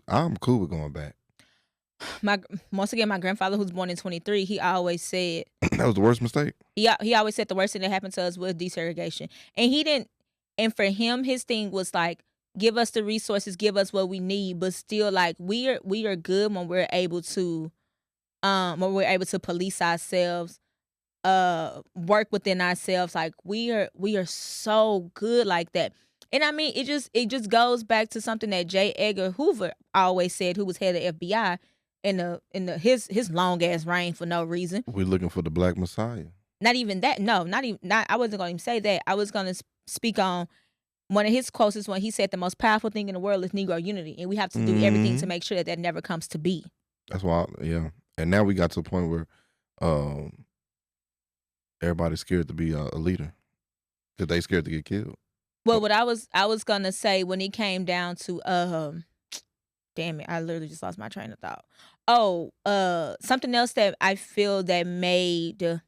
I'm cool with going back. Once again, my grandfather, who's born in 23, he always said that was the worst mistake. He always said the worst thing that happened to us was desegregation, and he didn't. And for him, his thing was like, give us the resources, give us what we need, but still, like, we are good when we're able to police ourselves, work within ourselves. Like we are so good like that. And I mean, it just goes back to something that J. Edgar Hoover always said, who was head of FBI in his long ass reign for no reason. We're looking for the Black Messiah. Not even that. No, not even. I wasn't going to even say that. I was going to speak on one of his quotes when he said the most powerful thing in the world is Negro unity, and we have to do everything to make sure that never comes to be. That's why, yeah. And now we got to a point where everybody's scared to be a leader because they scared to get killed. Well, what I was gonna say when it came down to damn it, I literally just lost my train of thought. Something else that I feel that made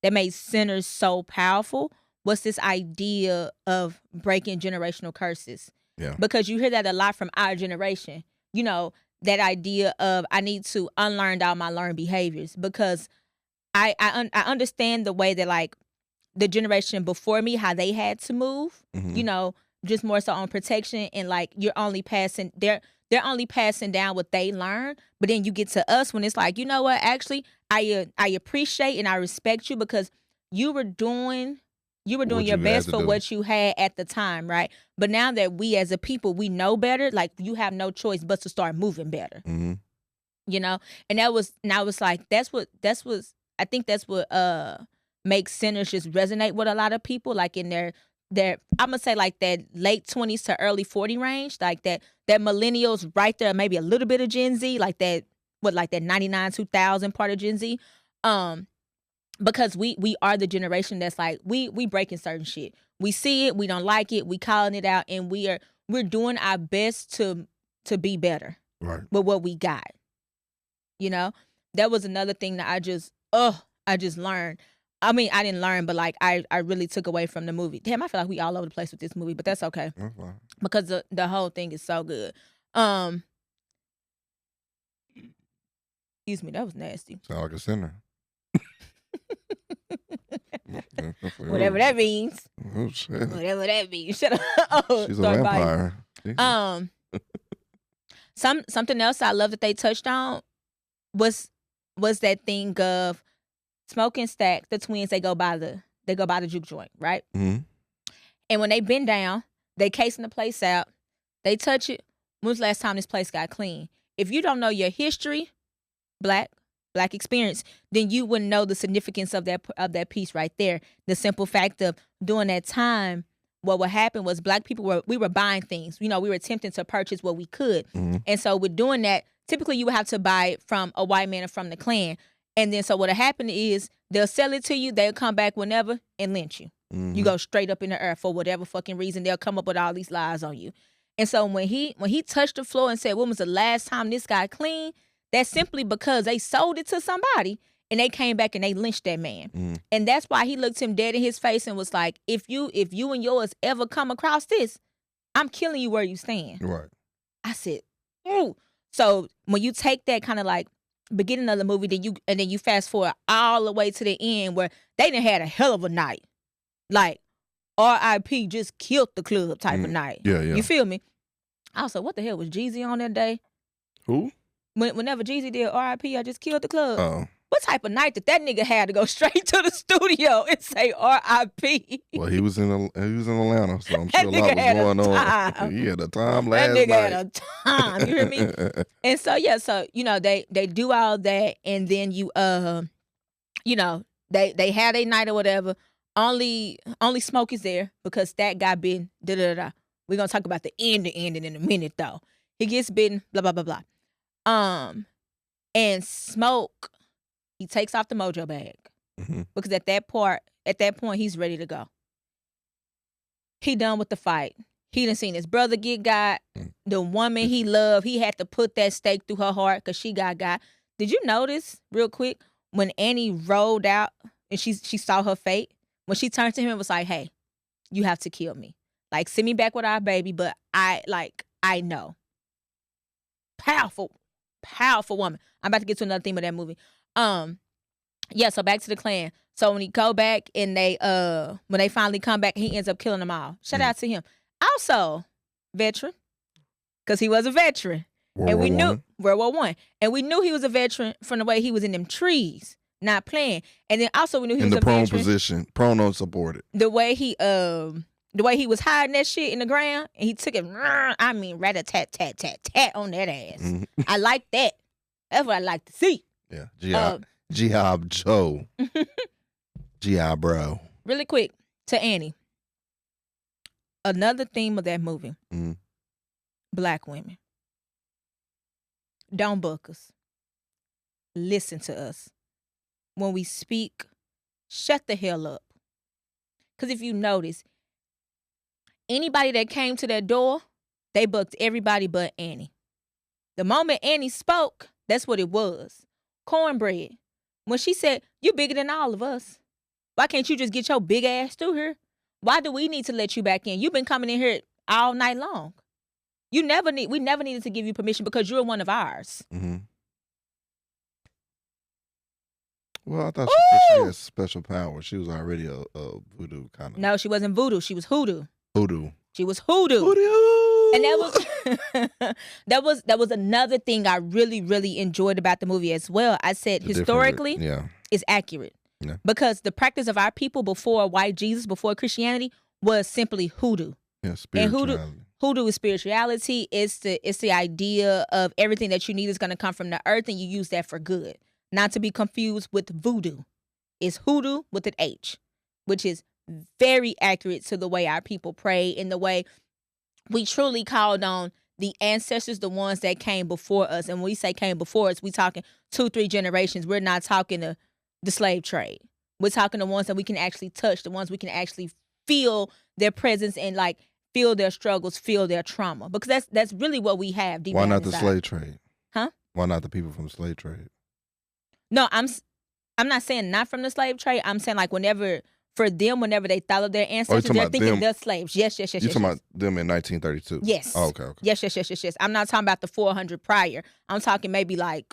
that made Sinners so powerful was this idea of breaking generational curses. Yeah. Because you hear that a lot from our generation. You know, that idea of I need to unlearn all my learned behaviors, because I understand the way that like the generation before me, how they had to move, you know, just more so on protection, and like they're only passing down what they learned. But then you get to us when it's like, you know what, actually I appreciate and I respect you because you were doing What your you had best to for do. what you had at the time, right? But now that we as a people, we know better, like you have no choice but to start moving better. Mhm. You know? And I was like, I think that's what makes Sinners just resonate with a lot of people, like in their I'm gonna say like that late 20s to early 40 range, like that millennials right there, maybe a little bit of Gen Z, like that 99 2000 part of Gen Z. Because we are the generation that's like we breaking certain shit. We see it, we don't like it, we calling it out, and we're doing our best to be better Right. with what we got. You know, that was another thing that I just learned. I mean, I didn't learn, but like I really took away from the movie. Damn, I feel like we all over the place with this movie, but that's okay That's fine. because the whole thing is so good. Excuse me, that was nasty. Sound like a sinner. Whatever that means. Oh shit. Whatever that means. Shut up. Oh, She's a start biting. vampire. Jesus. Something else I love that they touched on was that thing of Smoke and Stack, the twins. They go by the juke joint, right? Mhm. And when they bend down, they casing the place out. They touch it. When was the last time this place got clean? If you don't know your history, black experience, then you wouldn't know the significance of that piece right there. The simple fact of during that time, what would happen was black people were buying things. You know, we were attempting to purchase what we could. Mhm. And so with doing that, typically you would have to buy it from a white man or from the Klan. And then so what'll happen is they'll sell it to you, they'll come back whenever and lynch you. Mhm. You go straight up in the earth for whatever fucking reason. They'll come up with all these lies on you. And so when he touched the floor and said, when was the last time this got clean? That's simply because they sold it to somebody and they came back and they lynched that man. Mhm. And that's why he looked him dead in his face and was like, if you and yours ever come across this, I'm killing you where you stand. Right. I said, ooh. So when you take that kind of like beginning of the movie, then you fast forward all the way to the end where they done had a hell of a night. Like R.I.P. just killed the club type of night. Yeah. You feel me? I was like, what the hell was Jeezy on that day? Who? Whenever Jeezy did R.I.P., I just killed the club. Oh. What type of night did that nigga have to go straight to the studio and say R.I.P.? Well, he was in Atlanta, so I'm That sure a nigga lot was had a going on. time. He had a time That last nigga night. had a time. You hear me? And so yeah, so you know they do all that, and then you know they had a night or whatever. Only Smoke is there because Stack got bitten. We're gonna talk about the ending in a minute though. He gets bitten. Blah blah blah blah. And Smoke, he takes off the mojo bag Mhm. because at that point he's ready to go. He done with the fight. He done seen his brother get got. The woman he loved, he had to put that stake through her heart because she got. Did you notice real quick when Annie rolled out and she saw her fate? When she turned to him and was like, hey, you have to kill me. Like, send me back with our baby, but I know. Powerful woman. I'm about to get to another theme of that movie. Yeah, so back to the Klan. So when he go back and when they finally come back, he ends up killing them all. Shout out to him. Also, veteran, because he was a veteran. World War knew World War I. And we knew he was a veteran from the way he was in them trees, not playing. And then also we knew he in was the a prone veteran. position, prone unsupported. The way he was hiding that shit in the ground, and he took it. I mean, rat-a-tat-tat-tat-tat on that ass. Mhm. I like that. That's what I like to see. Yeah, G.I. Joe, G.I. Bro. Really quick to Annie. Another theme of that movie: Mhm. Black women. Don't book us. Listen to us. When we speak, shut the hell up. Because if you notice, anybody that came to that door, they booked everybody but Annie. The moment Annie spoke, that's what it was. Cornbread. When she said, you bigger than all of us. Why can't you just get your big ass through here? Why do we need to let you back in? You've been coming in here all night long. We never needed to give you permission because you're one of ours. Mm-hmm. Well, I thought she had special power. She was already a voodoo kind of. No, she wasn't voodoo. She was hoodoo. Hoodoo. She was hoodoo. Hoodoo. And that was another thing I really, really enjoyed about the movie as well. I said historically, it's accurate. Yeah. Because the practice of our people before white Jesus, before Christianity, was simply hoodoo. Yeah, spirituality. And hoodoo is spirituality. It's the idea of everything that you need is going to come from the earth, and you use that for good. Not to be confused with voodoo. It's hoodoo with an H, which is very accurate to the way our people pray and the way we truly called on the ancestors, the ones that came before us. And when we say came before us, we talking 2-3 generations. We're not talking the slave trade. We're talking the ones that we can actually touch, the ones we can actually feel their presence and like feel their struggles, feel their trauma. Because that's really what we have. Why not the slave trade? Huh? Why not the people from the slave trade? No, I'm not saying not from the slave trade. I'm saying like whenever they thought of their ancestors, they're thinking they're slaves. Yes. You're talking about them in 1932? Yes. Oh, okay. Yes. I'm not talking about the 400 prior. I'm talking maybe like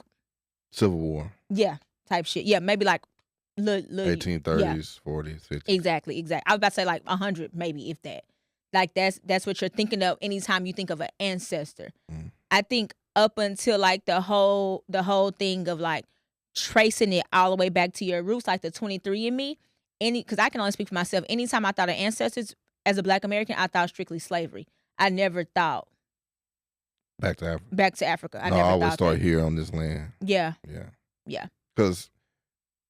Civil War. Yeah, type shit. Yeah, maybe like 1830s, 40s, 50s. Exactly. I was about to say like 100, maybe if that. Like that's what you're thinking of anytime you think of an ancestor. Mm. I think up until like the whole thing of like tracing it all the way back to your roots, like the 23andMe. Because I can only speak for myself. Anytime I thought of ancestors as a Black American, I thought strictly slavery. I never thought back to Africa. I never always thought start that. here on this land. Yeah. Yeah. Because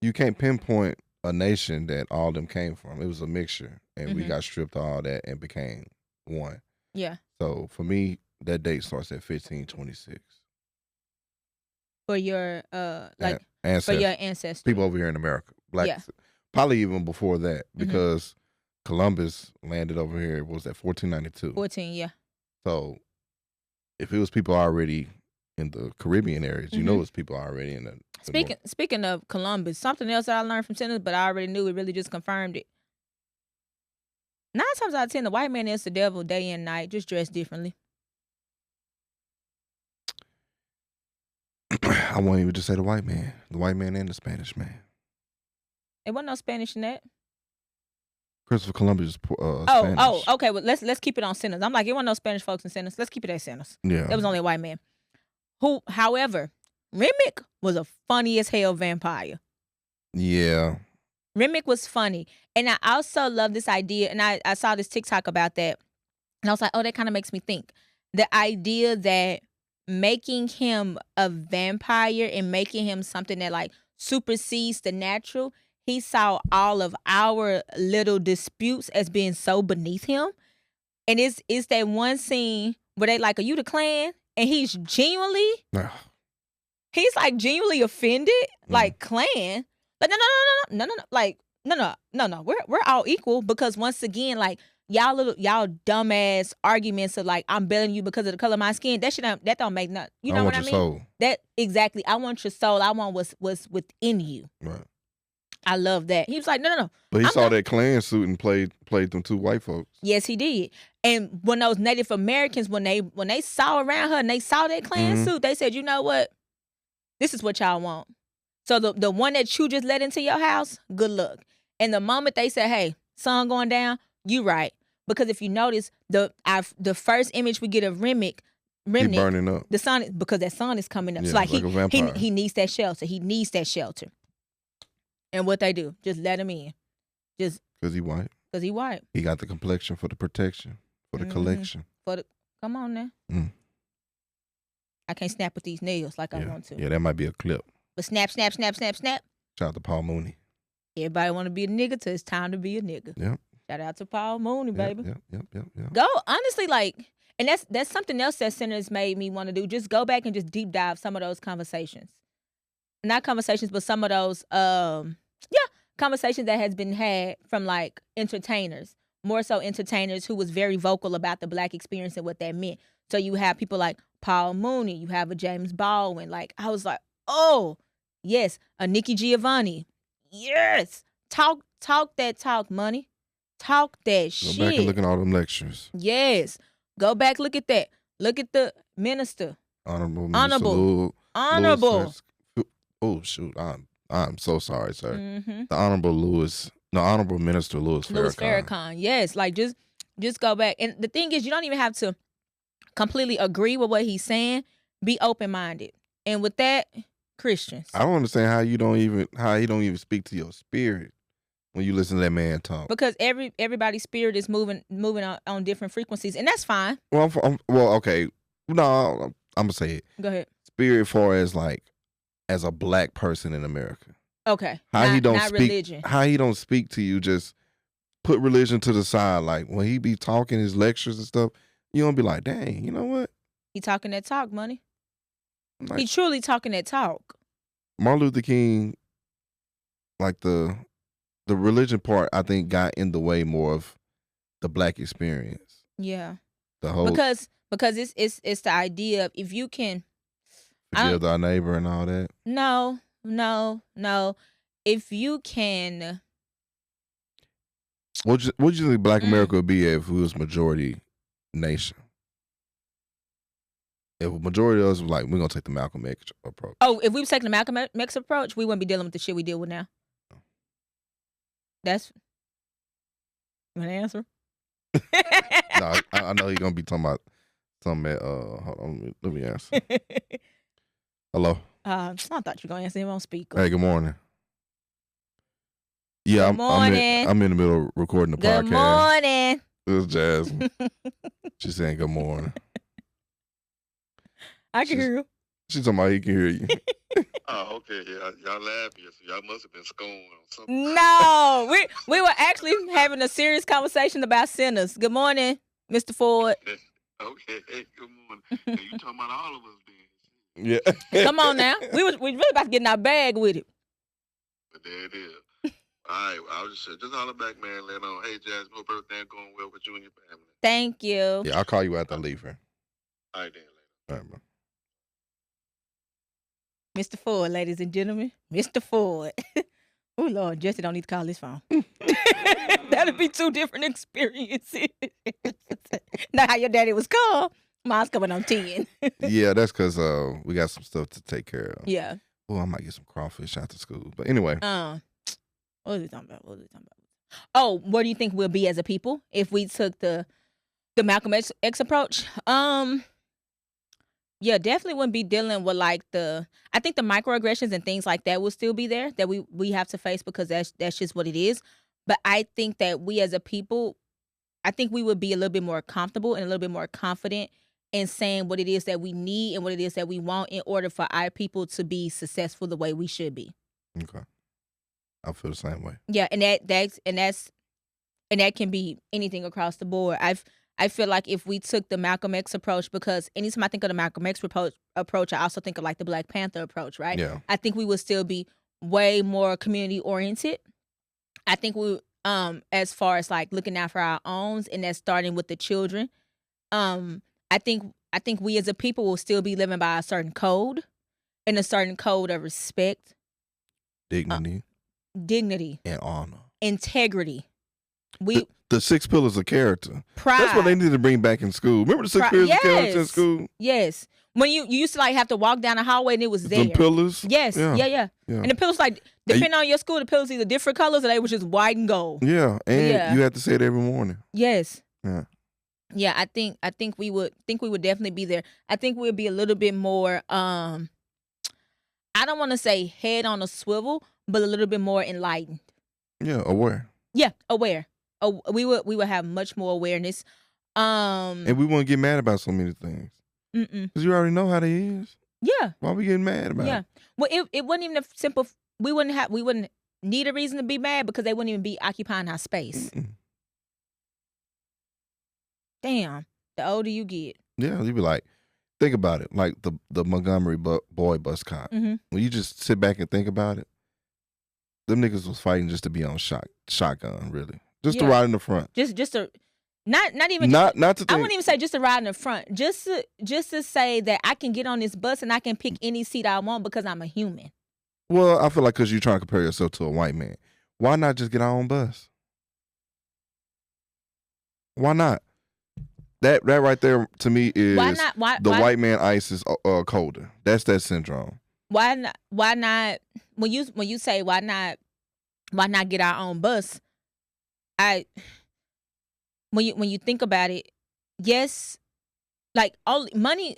you can't pinpoint a nation that all of them came from. It was a mixture, and we got stripped of all that and became one. Yeah. So for me, that date starts at 1526. For your ancestors. For your ancestors. People over here in America. Blacks. Probably even before that, because Columbus landed over here, was that 1492? 14, yeah. So if it was people already in the Caribbean areas, you know it's people already in the Speaking of Columbus, something else that I learned from tennis, but I already knew, it really just confirmed it. 9 times out of 10, the white man is the devil day and night, just dressed differently. I won't even just say the white man and the Spanish man. There wasn't no Spanish in that. Christopher Columbus is Spanish. Oh, okay. Well, let's keep it on sinners. I'm like, it wasn't no Spanish folks in sinners. Let's keep it at sinners. Yeah. That was only a white man. Who, however, Remick was a funny as hell vampire. Yeah. Remick was funny. And I also love this idea, and I saw this TikTok about that, and I was like, oh, that kind of makes me think. The idea that making him a vampire and making him something that like supersedes the natural, he saw all of our little disputes as being so beneath him. And it's that one scene where they like, are you the Klan? And he's genuinely, he's like genuinely offended, like Klan. Like, no. Like, no. We're all equal, because once again, like y'all dumbass arguments of like, I'm belling you because of the color of my skin. That don't make nothing. You know what I mean? Soul. That exactly. I want your soul. I want what's within you. Right. I love that. He was like, no. But he saw that Klan suit and played them 2 white folks. Yes, he did. And when those Native Americans, when they saw around her and they saw that Klan suit, they said, you know what? This is what y'all want. So the one that you just let into your house, good luck. And the moment they said, hey, sun going down, you right. Because if you notice, the first image we get of Remick, he burning up. The sun, because that sun is coming up. Yeah, so like a vampire. he needs that shelter. He needs that shelter. And what they do, just let him in. Just because he white. Because he white. He got the complexion for the protection, for the collection. Come on now. I can't snap with these nails like I want to. Yeah, that might be a clip. But snap. Shout out to Paul Mooney. Everybody want to be a nigga till it's time to be a nigga. Yep. Shout out to Paul Mooney, baby. Yep. Go, honestly, like, and that's something else that Sinners made me want to do. Just go back and just deep dive some of those conversations. Not conversations, but some of those, conversations that has been had from like entertainers, more so entertainers who was very vocal about the Black experience and what that meant. So you have people like Paul Mooney, you have a James Baldwin. Like, I was like, oh, yes, a Nikki Giovanni. Yes. Talk Talk that talk, money. Talk that Go shit. back and look at all them lectures. Yes. Go back, look at that. Look at the minister. Honorable Minister Honorable. Louis. Oh shoot, I'm so sorry, sir. Mm-hmm. The Honorable Minister Louis Farrakhan. Yes, like just go back. And the thing is, you don't even have to completely agree with what he's saying. Be open minded. And with that, Christians. I don't understand how he don't even speak to your spirit when you listen to that man talk. Because everybody's spirit is moving on different frequencies, and that's fine. Well, okay. No, I'm gonna say it. Go ahead. Spirit, far as like as a black person in America. Okay. How he don't not speak? Religion. How he don't speak to you? Just put religion to the side. Like when he be talking his lectures and stuff, you don't be like, dang, you know what? He talking that talk, money. Like, he truly talking that talk. Martin Luther King, like the religion part, I think got in the way more of the black experience. Yeah. The whole because it's the idea of if you can forgive thy neighbor and all that. No. If you can. What do you think Black America would be if it was majority nation? If a majority of us was like, we're gonna take the Malcolm X approach. Oh, if we were taking the Malcolm X approach, we wouldn't be dealing with the shit we deal with now. That's you want to answer? No, I know he's gonna be talking about something. Hold on, let me answer. Hello. I thought you were gonna answer him on speaker. Hey, good morning. Yeah, good morning. I'm in the middle of recording the podcast. Good morning. It was Jasmine. She's saying good morning. I can hear you. She's talking about he can hear you. Oh, okay. Yeah, y'all laughing. So y'all must have been scoring or something. No, we were actually having a serious conversation about sinners. Good morning, Mr. Ford. Okay. Hey, good morning. Hey, you talking about all of us then? Yeah. Come on now. We really about to get in our bag with it. But there it is. All right. I was just holler back, man. Let on. Hey, Jasmine, hope everything going well with you and your family. Thank you. Yeah, I'll call you after I leave her. All right, then. Later. All right, bro. Mr. Ford, ladies and gentlemen. Mr. Ford. Oh, Lord, Jesse don't need to call his phone. That'll be two different experiences. Not how your daddy was called. Mine's coming on 10. Yeah, that's because we got some stuff to take care of. Yeah. Oh, I might get some crawfish after school. But anyway. What was we talking about? Oh, what do you think we'll be as a people if we took the Malcolm X approach? Yeah, definitely wouldn't be dealing with like I think the microaggressions and things like that will still be there that we have to face because that's just what it is. But I think that we as a people, I think we would be a little bit more comfortable and a little bit more confident in saying what it is that we need and what it is that we want in order for our people to be successful the way we should be. Okay. I feel the same way. Yeah, and that can be anything across the board. I feel like if we took the Malcolm X approach, because anytime I think of the Malcolm X approach, I also think of like the Black Panther approach, right? Yeah. I think we would still be way more community oriented. I think we, as far as like looking out for our own, and that's starting with the children. I think we as a people will still be living by a certain code, and a certain code of respect, dignity, and honor, integrity. The 6 pillars of character. Pride. That's what they need to bring back in school. Remember the 6 pillars of character in school? Yes. When you used to like have to walk down the hallway and it was there. The pillars? Yes. Yeah. And the pillars, like, depending on your school, the pillars either different colors or they was just white and gold. Yeah. And you had to say it every morning. Yes. Yeah. Yeah, I think we would definitely be there. I think we'd be a little bit more I don't want to say head on a swivel, but a little bit more enlightened. Yeah, aware. Yeah, aware. Oh, we would have much more awareness. And we wouldn't get mad about so many things. Because you already know how they is. Yeah. Why we getting mad about it? Yeah. Well, it wasn't even a simple. We wouldn't need a reason to be mad because they wouldn't even be occupying our space. Damn. The older you get. Yeah, you'd be like, think about it, like the Montgomery boy bus cop. Mm-hmm. When you just sit back and think about it, them niggas was fighting just to be on shotgun, really. Just to ride in the front. Just to not even not to think, I wouldn't even say just to ride in the front. Just to say that I can get on this bus and I can pick any seat I want because I'm a human. Well, I feel like because you're trying to compare yourself to a white man. Why not just get our own bus? Why not? That right there to me is Why not? the white man ice is colder. That's that syndrome. Why not? Why not? When you say why not get our own bus? When you think about it, yes, like all money.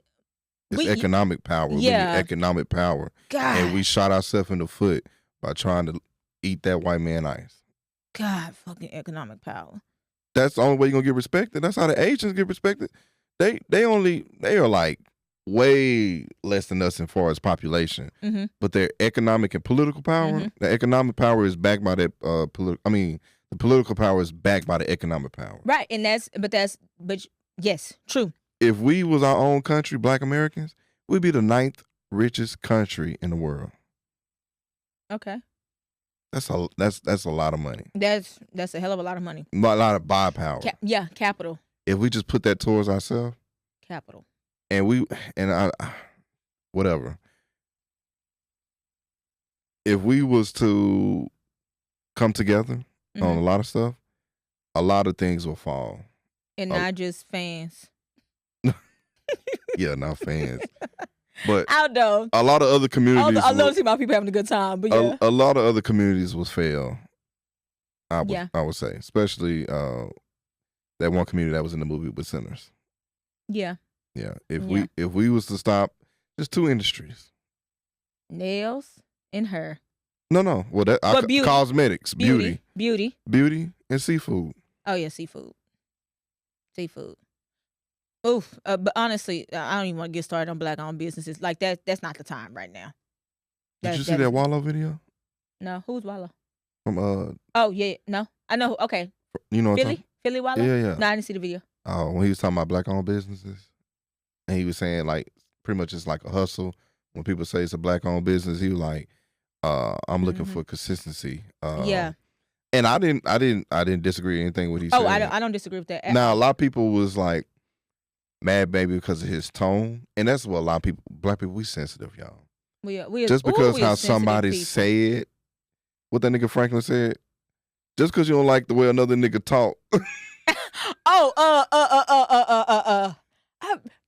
It's economic power. Yeah, economic power. God, and we shot ourselves in the foot by trying to eat that white man ice. God, fucking economic power. That's the only way you're gonna get respected. That's how the Asians get respected. They are like way less than us as far as population, but their economic and political power. The economic power is backed by that the political power is backed by the economic power. Right, and but yes, true. If we was our own country, Black Americans, we'd be the 9th richest country in the world. Okay. That's a lot of money. That's a hell of a lot of money. A lot of buy power. Capital. If we just put that towards ourselves. Capital. Whatever. If we was to come together on a lot of stuff, a lot of things will fall. And not just fans. Yeah, not fans. But I know. A lot of other communities. I love to see my people having a good time. But yeah. A lot of other communities will fail. I would say. Especially that one community that was in the movie with Sinners. Yeah. Yeah. If we was to stop just 2 industries. Nails and hair. No. Well, beauty. Cosmetics, beauty, and seafood. Oh yeah, seafood. Oof. But honestly, I don't even want to get started on Black-owned businesses like that. That's not the time right now. Did you see that Wallow video? No. Who's Wallow? From Oh yeah, no. I know. Okay. You know Philly Wallow. Yeah. No, I didn't see the video. Oh, when he was talking about Black-owned businesses, and he was saying like pretty much it's like a hustle. When people say it's a Black-owned business, he was like, "I'm looking for consistency." Yeah. And I didn't disagree with anything what he said. Oh, I don't disagree with that. Now a lot of people was like mad baby because of his tone, and that's what a lot of people, Black people, we sensitive, y'all. We just because how somebody people. said what that nigga Franklin said, just because you don't like the way another nigga talk.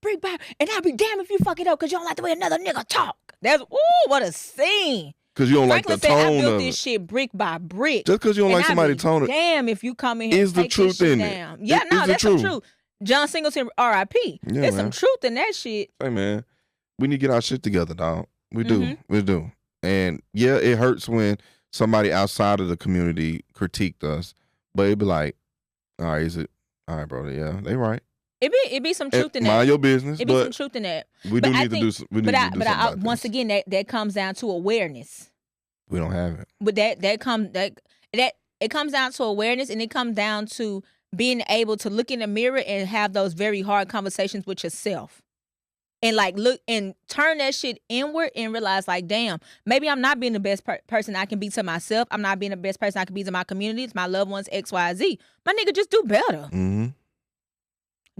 Brick by, and I'll be damned if you fuck it up because you don't like the way another nigga talk. That's what a scene. Because you don't Franklin like the tone said, I built of this shit brick by brick. Just because you don't like somebody's tone. Damn, if you come in here is and the take truth this shit in down. it? Yeah, no, that's the truth. truth. John Singleton, R.I.P. Yeah, There's some truth in that shit. Hey man, we need to get our shit together, dog. We do. And yeah, it hurts when somebody outside of the community critiqued us, but it'd be like, all right, brother, yeah, they right. It be some truth in that. Mind your business. It be some truth in that. We do need to do something. But once again, that comes down to awareness. We don't have it. But it comes down to awareness, and it comes down to being able to look in the mirror and have those very hard conversations with yourself. And like look and turn that shit inward and realize like, damn, maybe I'm not being the best person I can be to myself. I'm not being the best person I can be to my community, to my loved ones, XYZ. My nigga, just do better. Mm-hmm.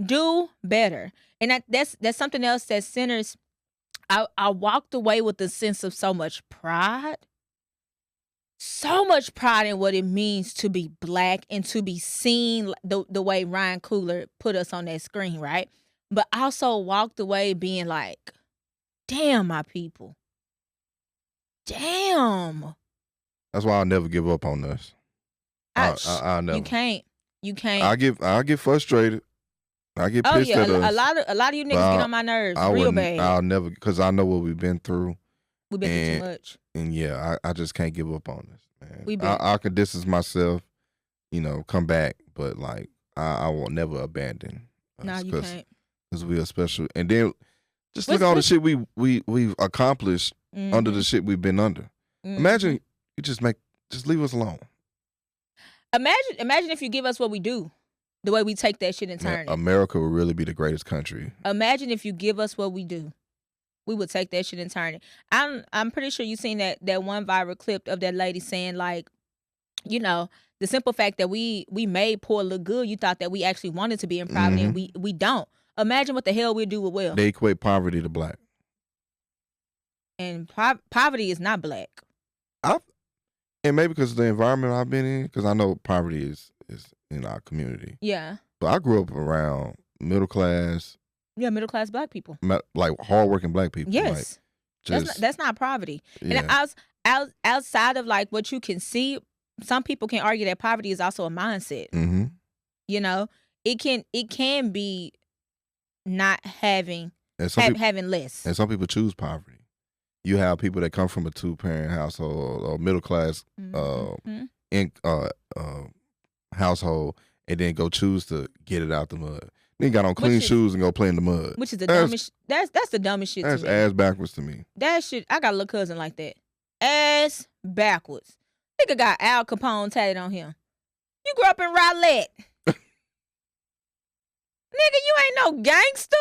Do better. And that's something else that Sinners, I walked away with a sense of so much pride. So much pride in what it means to be Black and to be seen the way Ryan Coogler put us on that screen, right? But also walked away being like, damn, my people. Damn. That's why I'll never give up on this. I'll never. You can't. I get frustrated. I get pissed at us. A lot of you niggas get on my nerves real bad. I'll never, because I know what we've been through. We've been through too much. And yeah, I just can't give up on this, man. I can distance myself, come back, but like I will never abandon us. No, you can't. Because we are special. And then just look at all the shit we've accomplished under the shit we've been under. Imagine you just leave us alone. Imagine if you give us what we do, the way we take that shit and turn it. America will really be the greatest country. Imagine if you give us what we do. We would take that shit and turn it. I'm pretty sure you seen that one viral clip of that lady saying like, the simple fact that we made poor look good, you thought that we actually wanted to be in poverty and we don't. Imagine what the hell we'd do with wealth. They equate poverty to Black. And poverty is not Black. And maybe because of the environment I've been in, because I know poverty is in our community. Yeah. But I grew up around middle class, Middle class Black people. like hardworking Black people. Yes. Like, that's not poverty. yeah. And outside of like what you can see, some people can argue that poverty is also a mindset. Mm-hmm. You know, it can be not having having less. And some people choose poverty. You have people that come from a 2-parent household or middle class household, and then go choose to get it out the mud. Then got on clean shoes and go play in the mud. Which is the dumbest. That's the dumbest shit. That's to me. ass backwards to me. That shit. I got a little cousin like that. Ass backwards. Nigga got Al Capone tatted on him. You grew up in Rowlett. Nigga, you ain't no gangster.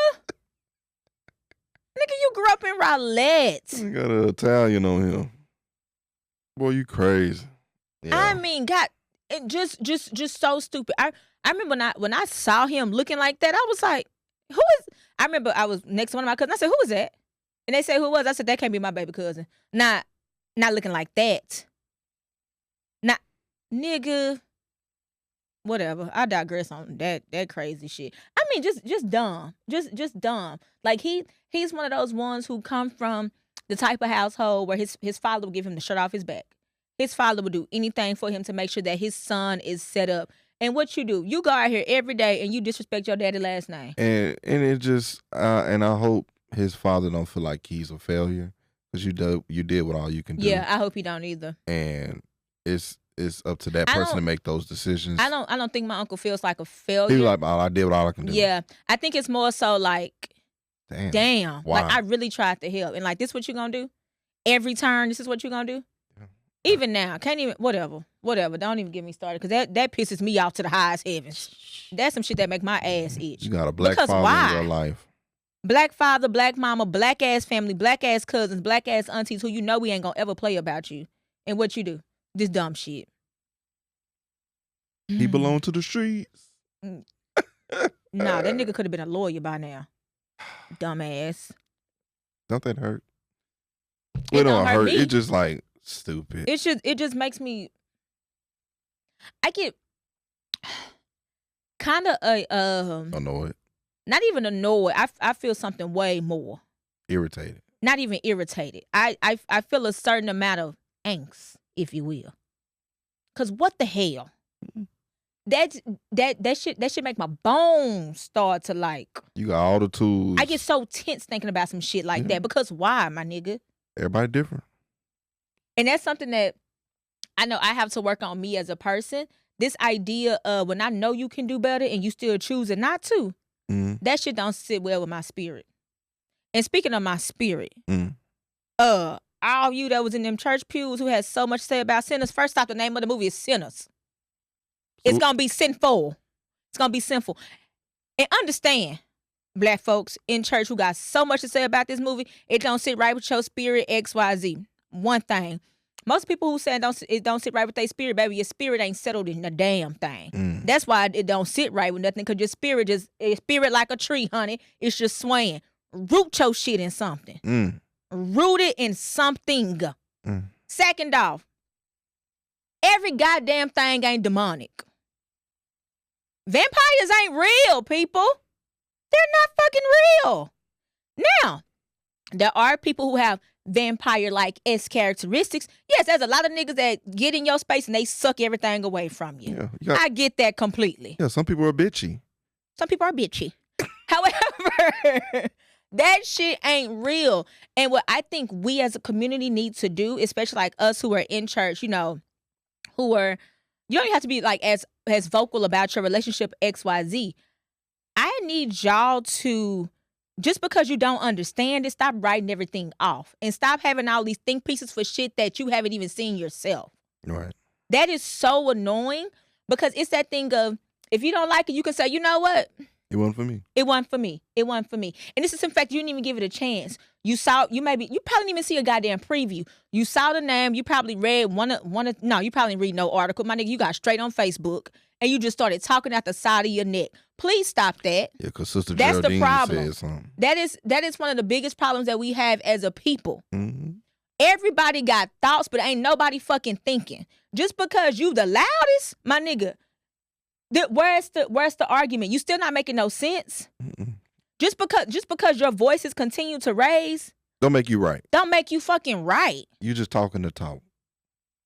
Nigga, you grew up in Rowlett. You got an Italian on him. Boy, you crazy. Yeah. I mean, God, it just so stupid. I remember when I saw him looking like that, I was like, who is? I remember I was next to one of my cousins. I said, who is that? And they said, who it was? I said, that can't be my baby cousin. Not looking like that. Not, nigga. Whatever. I digress on that crazy shit. I mean, just dumb. Just dumb. Like he's one of those ones who come from the type of household where his father would give him the shirt off his back. His father would do anything for him to make sure that his son is set up. And what you do, you go out here every day and you disrespect your daddy's last name. And it just and I hope his father don't feel like he's a failure, because you did what all you can do. Yeah, I hope he don't either. And it's up to that person to make those decisions. I don't think my uncle feels like a failure. He's like, oh, I did what all I can do. Yeah, I think it's more so like, damn. Why? Like I really tried to help, and like this what you gonna do? Every turn, this is what you gonna do? Yeah. Even now, can't even, whatever. Don't even get me started, because that pisses me off to the highest heavens. That's some shit that make my ass itch. You got a black father in your life. Black father, black mama, black ass family, black ass cousins, black ass aunties who you know we ain't gonna ever play about you. And what you do? This dumb shit. He belonged to the streets. Nah, that nigga could have been a lawyer by now. Dumbass. Don't that hurt? It don't hurt. It just like stupid. It just makes me. I get kind of annoyed. Not even annoyed. I feel something way more. Irritated. Not even irritated. I feel a certain amount of angst, if you will. Cause what the hell? That shit make my bones start to like. You got all the tools. I get so tense thinking about some shit like that. Because why, my nigga? Everybody different. And that's something that I know I have to work on me as a person. This idea of when I know you can do better and you still choosing not to, that shit don't sit well with my spirit. And speaking of my spirit, all you that was in them church pews who had so much to say about sinners, first off, the name of the movie is Sinners. It's going to be sinful. It's going to be sinful. And understand, black folks in church who got so much to say about this movie, it don't sit right with your spirit, XYZ. One thing. Most people who say it don't sit right with their spirit, baby, your spirit ain't settled in a damn thing. That's why it don't sit right with nothing, because your spirit like a tree, honey. It's just swaying. Root your shit in something. Root it in something. Second off, every goddamn thing ain't demonic. Vampires ain't real, people. They're not fucking real. Now, there are people who have vampire-like characteristics. Yes, there's a lot of niggas that get in your space and they suck everything away from you. Yeah, I get that completely. Yeah, some people are bitchy. Some people are bitchy. However, that shit ain't real. And what I think we as a community need to do, especially like us who are in church, you don't even have to be like as vocal about your relationship XYZ. I need y'all to, just because you don't understand it, stop writing everything off and stop having all these think pieces for shit that you haven't even seen yourself. Right. That is so annoying, because it's that thing of, if you don't like it, you can say, you know what? It wasn't for me. It wasn't for me. It wasn't for me. And this is, in fact, you didn't even give it a chance. You probably didn't even see a goddamn preview. You saw the name. You probably read you probably read no article. My nigga, you got straight on Facebook and you just started talking out the side of your neck. Please stop that. Yeah, because Sister That's Geraldine the problem. said something. That is one of the biggest problems that we have as a people. Mm-hmm. Everybody got thoughts, but ain't nobody fucking thinking. Just because you the loudest, my nigga, where's the argument? You still not making no sense. Mm-mm. Just because your voices continue to raise, Don't make you right. don't make you fucking right. You just talking to talk.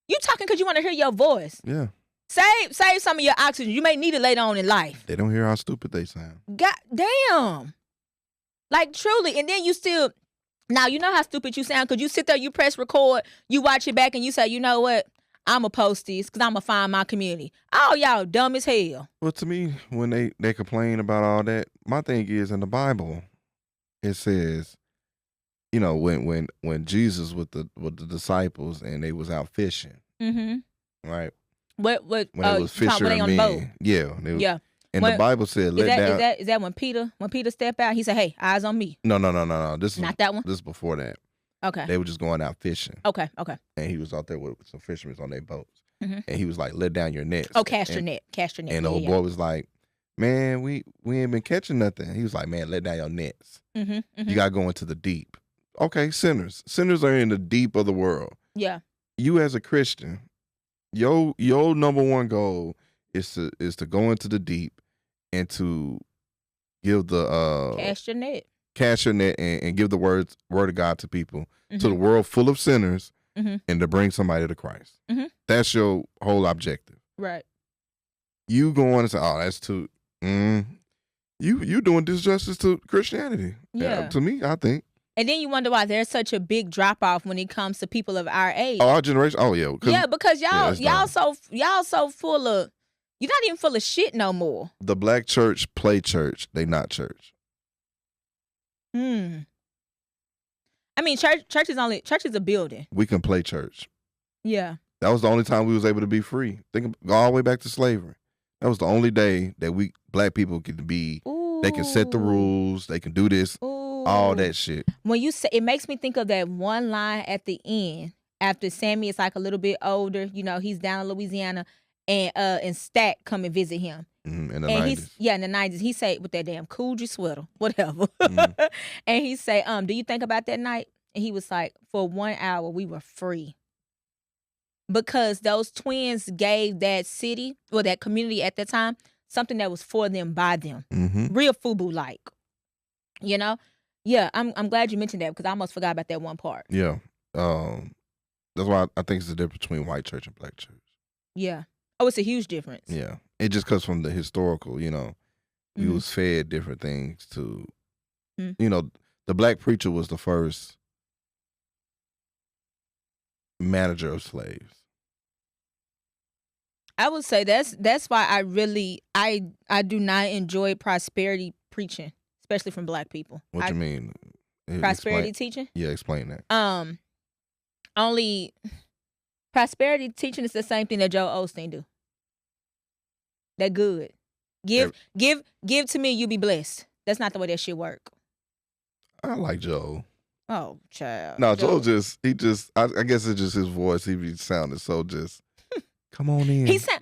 You talking because you want to hear your voice. Yeah. Save some of your oxygen. You may need it later on in life. They don't hear how stupid they sound. God damn. Like truly. And then you still, now you know how stupid you sound because you sit there, you press record, you watch it back and you say, you know what? I'm going to post this because I'm going to find my community. Oh, y'all dumb as hell. Well, to me, when they complain about all that, my thing is in the Bible, it says, you know, when Jesus with the disciples and they was out fishing, Mm-hmm. right? What When it was when they on the boat? fishermen, yeah, they was- Yeah. And When- the Bible said, "Let down." Is that when Peter stepped out? He said, "Hey, eyes on me." No. This is Not that one. This is before that. Okay. They were just going out fishing, Okay. and he was out there with some fishermen on their boats, Mhm. and he was like, "Let down your nets." Oh, cast your And- net. Cast your net. And the Yeah, old yeah. boy was like, "Man, we ain't been catching nothing." He was like, "Man, let down your nets. Mhm, mhm. You got to go into the deep." Okay, sinners are in the deep of the world. Yeah. You as a Christian, your number one goal is to go into the deep and to give the Cast your net. cast your net and give the word of God to people, to the Mhm. world full of sinners, Mhm. and to bring somebody to Christ. Mhm. That's your whole objective. Right. You go on and say, "Oh, that's too." You doing disjustice to Christianity. Yeah. To me, I think. And then you wonder why there's such a big drop off when it comes to people of our age. Oh, our generation. Oh yeah. Yeah, because yeah, it's y'all so full of, you're not even full of shit no more. The black church play church. They not church. I mean, church is a building. We can play church. Yeah. That was the only time we was able to be free. Go all the way back to slavery. That was the only day that we black people could be. Ooh. They can set the rules. They can do this. Ooh. All that shit. When you say, it makes me think of that one line at the end after Sammy is like a little bit older. You know, he's down in Louisiana, and Stack come and visit him. In the And 90s. in the 90s, he say with that damn Coogee sweater, whatever. Mhm. And he say, do you think about that night? And he was like, for 1 hour, we were free. Because those twins gave that city or that community at that time something that was for them by them. Mm-hmm. Real FUBU like. You know? Yeah, I'm glad you mentioned that because I almost forgot about that one part. Yeah. That's why I think it's the difference between white church and black church. Yeah. Oh, it's a huge difference. Yeah. It just comes from the historical, you know. We Mhm. was fed different things to, Mhm. you know, the black preacher was the first manager of slaves. I would say that's why I really I do not enjoy prosperity preaching, especially from black people. What you mean? Prosperity Explain, teaching? yeah, explain that. Only prosperity teaching is the same thing that Joe Osteen do. That good. Give to me, you be blessed. That's not the way that shit work. I like Joe. Oh, child. No, Joe I guess it's just his voice. He be sounding so just, come on in. He said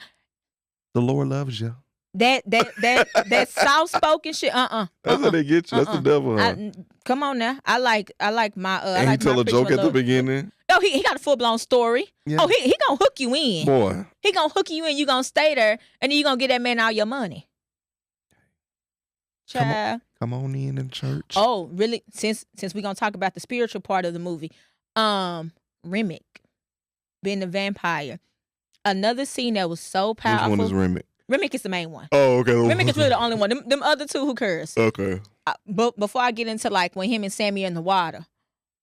the Lord loves you. that soft spoken shit. That's how they get you. That's the devil. Huh? Come on now. I like my. I And like he tell my a joke preacher at the love. beginning. Oh, he got a full blown story. Yeah. Oh, he gonna hook you in. Boy, He gonna hook you in. You gonna stay there, and then you gonna get that man all your money. Come on. Child. come on in church. Oh, really? Since we gonna talk about the spiritual part of the movie, Remick being the vampire. Another scene that was so Which powerful. one is Remick? Remick is the main one. Oh, okay. Remick is really the only one. Them other two, who cares? Okay. But before I get into like when him and Sammy are in the water,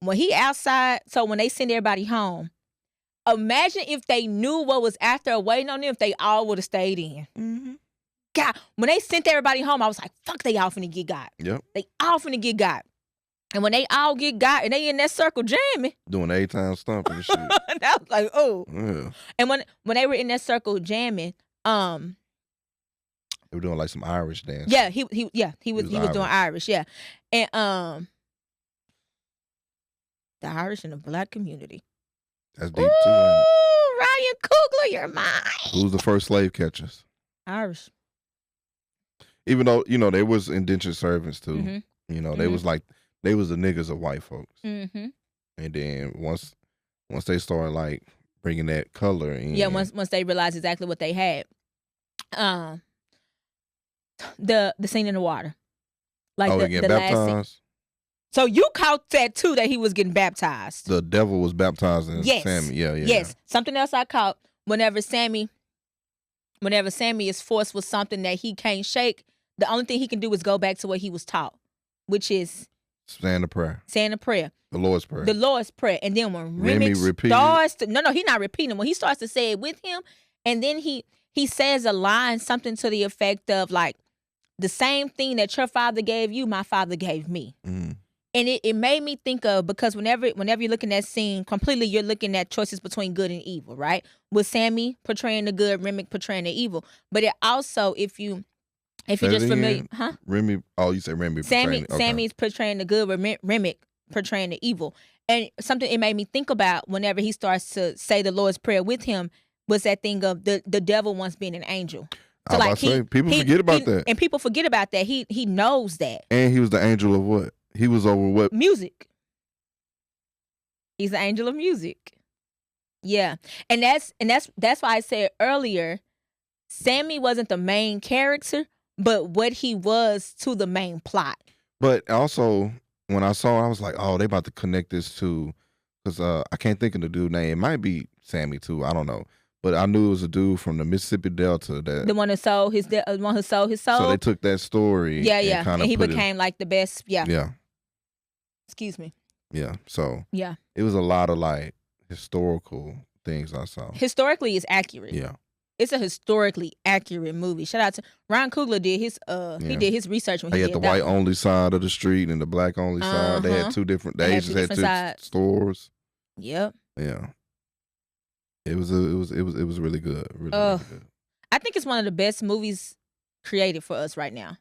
when he outside, so when they send everybody home, imagine if they knew what was after waiting on them, if they all would have stayed in. Mm-hmm. God, when they sent everybody home, I was like, fuck, they all finna get got. Yep. They all finna get got. And when they all get got and they in that circle jamming, Doing 8-time stomping and shit. and I was like, oh. Yeah. And when they were in that circle jamming, They were doing like some Irish dance. yeah, he was doing Irish, yeah. And the Irish in the black community. That's deep Ooh, too. Ain't Ryan Coogler, you're mine. it? Who's the first slave catchers? Irish. Even though, you know, they was indentured servants too. Mhm. You know, they Mhm. was the niggas of white folks. Mm-hmm. And then once once they started like bringing that color in. Yeah, once they realized exactly what they had. The scene in the water. Like they get the last scene. baptized. So you caught that too, that he was getting baptized. The devil was baptized in Sammy. Yeah. Yes. Something else I caught whenever Sammy is forced with something that he can't shake, the only thing he can do is go back to what he was taught, which is saying a prayer. The Lord's Prayer. The Lord's Prayer. And then when Remy starts to, no, he's not repeating. When he starts to say it with him, and then he says a line, something to the effect of like, the same thing that your father gave you, my father gave me. Mm. And it made me think of, because whenever you're looking at that scene, completely you're looking at choices between good and evil, right? With Sammy portraying the good, Remy portraying the evil. But it also, if you're just familiar, Remy, you said Remy. Sammy's portraying the good, Remy portraying the evil. And something it made me think about whenever he starts to say the Lord's Prayer with him was that thing of the devil once being an angel. So like people forget about that. And people forget about that. He knows that. And he was the angel of what? He was over what? Music. He's the angel of music. Yeah. And that's why I said earlier, Sammy wasn't the main character, but what he was to the main plot. But also, when I saw it, I was like, oh, they about to connect this to, because I can't think of the dude's name. It might be Sammy too. I don't know. But I knew it was a dude from the Mississippi Delta. The one who sold his soul. So they took that story. Yeah. And he became like the best. Yeah. Yeah. Excuse me. Yeah. So yeah, it was a lot of like historical things I saw. Historically, it's accurate. Yeah. It's a historically accurate movie. Shout out to Ryan Coogler. Did his he did his research when he had the white only side of the street and the black only side. They had two different. They just had two stores. Yep. Yeah. It was really good. Really good. I think it's one of the best movies created for us right now.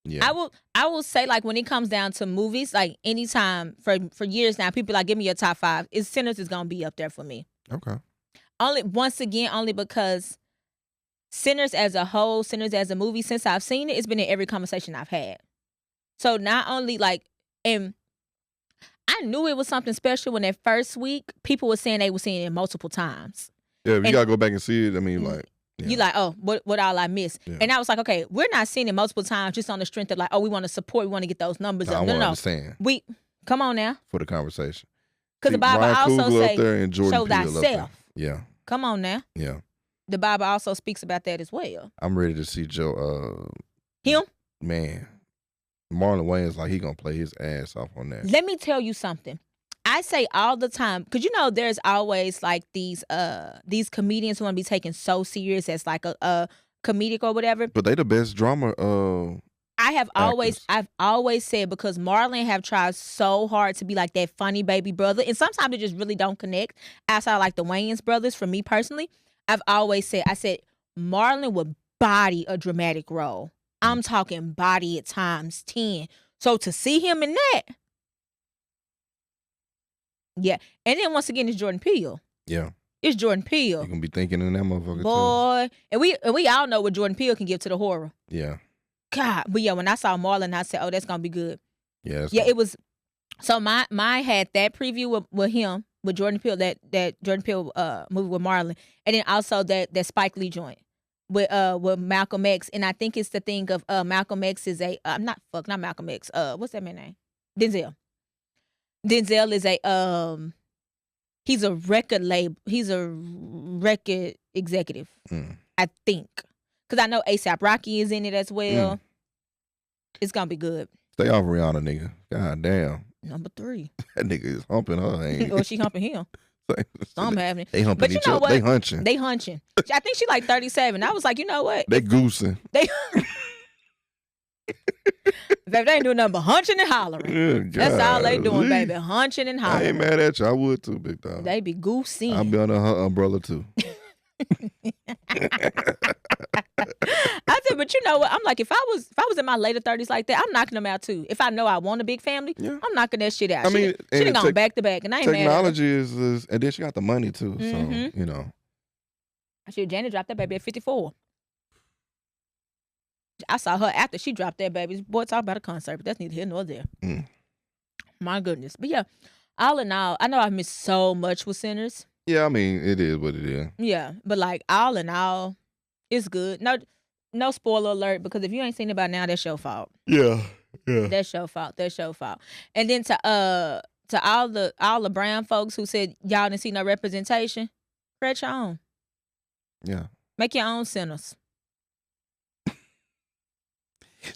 Yeah. I will say, like, when it comes down to movies, like anytime for years now, people like, give me your top 5. Sinners is gonna be up there for me. Okay. Only because Sinners as a whole, Sinners as a movie, since I've seen it, it's been in every conversation I've had. So not only like, and I knew it was something special when that first week people were saying they were seeing it multiple times. Yeah, if you gotta go back and see it, I mean, like. Yeah. You like, oh, what all I missed? Yeah. And I was like, okay, we're not seeing it multiple times just on the strength of like, oh, we want to support, we want to get those numbers up. No. Understand. Come on now. For the conversation. Because the Bible also says, show thyself. Yeah. Come on now. Yeah. The Bible also speaks about that as well. I'm ready to see Joe. Him? Man. Marlon Wayans, like, he gonna play his ass off on that. Let me tell you something. I say all the time, because there's always like these comedians who want to be taken so serious as like a comedic or whatever. But they the best drama. I've always said, because Marlon have tried so hard to be like that funny baby brother, and sometimes they just really don't connect. Outside like the Wayans brothers, for me personally, I've always said, Marlon would body a dramatic role. I'm talking body at times 10. So to see him in that. Yeah. And then once again, it's Jordan Peele. Yeah. It's Jordan Peele. You gonna be thinking in that motherfucker boy. Too. And we all know what Jordan Peele can give to the horror. Yeah. God. But yeah, when I saw Marlon, I said, oh, that's gonna be good. Yeah. It was. So my had that preview with him, with Jordan Peele, that Jordan Peele movie with Marlon. And then also that Spike Lee joint with Malcolm X. And I think it's the thing of Malcolm X is not Malcolm X. What's that man's name? Denzel. Denzel is he's a record executive, I think. Because I know A$AP Rocky is in it as well. It's going to be good. Stay off Rihanna, nigga. God damn. Number 3. That nigga is humping her, ain't Or she humping him. Something happening. They humping each other. They hunching. I think she like 37. I was like, you know what? They goosing. Baby, they ain't doing nothing but hunching and hollering. That's all they doing, baby. Hunching and hollering. I ain't mad at you. I would too, big dog. They be goosing. I'll be under her umbrella too. I said, but you know what? I'm like, if I was in my later 30s like that, I'm knocking them out too. If I know I want a big family, I'm knocking that shit out. I mean, she done gone back to back, and I ain't mad at her. Technology is, and then she got the money too. So Shit, Janet dropped that baby at 54. I saw her after she dropped that baby. Boy, talk about a concert, but that's neither here nor there. My goodness. But yeah, all in all, I know I've missed so much with Sinners. Yeah, I mean, it is what it is. Yeah, but like all in all, it's good. No spoiler alert, because if you ain't seen it by now, that's your fault. Yeah. That's your fault. That's your fault. And then to all the brown folks who said y'all didn't see no representation, create your own. Yeah. Make your own Sinners.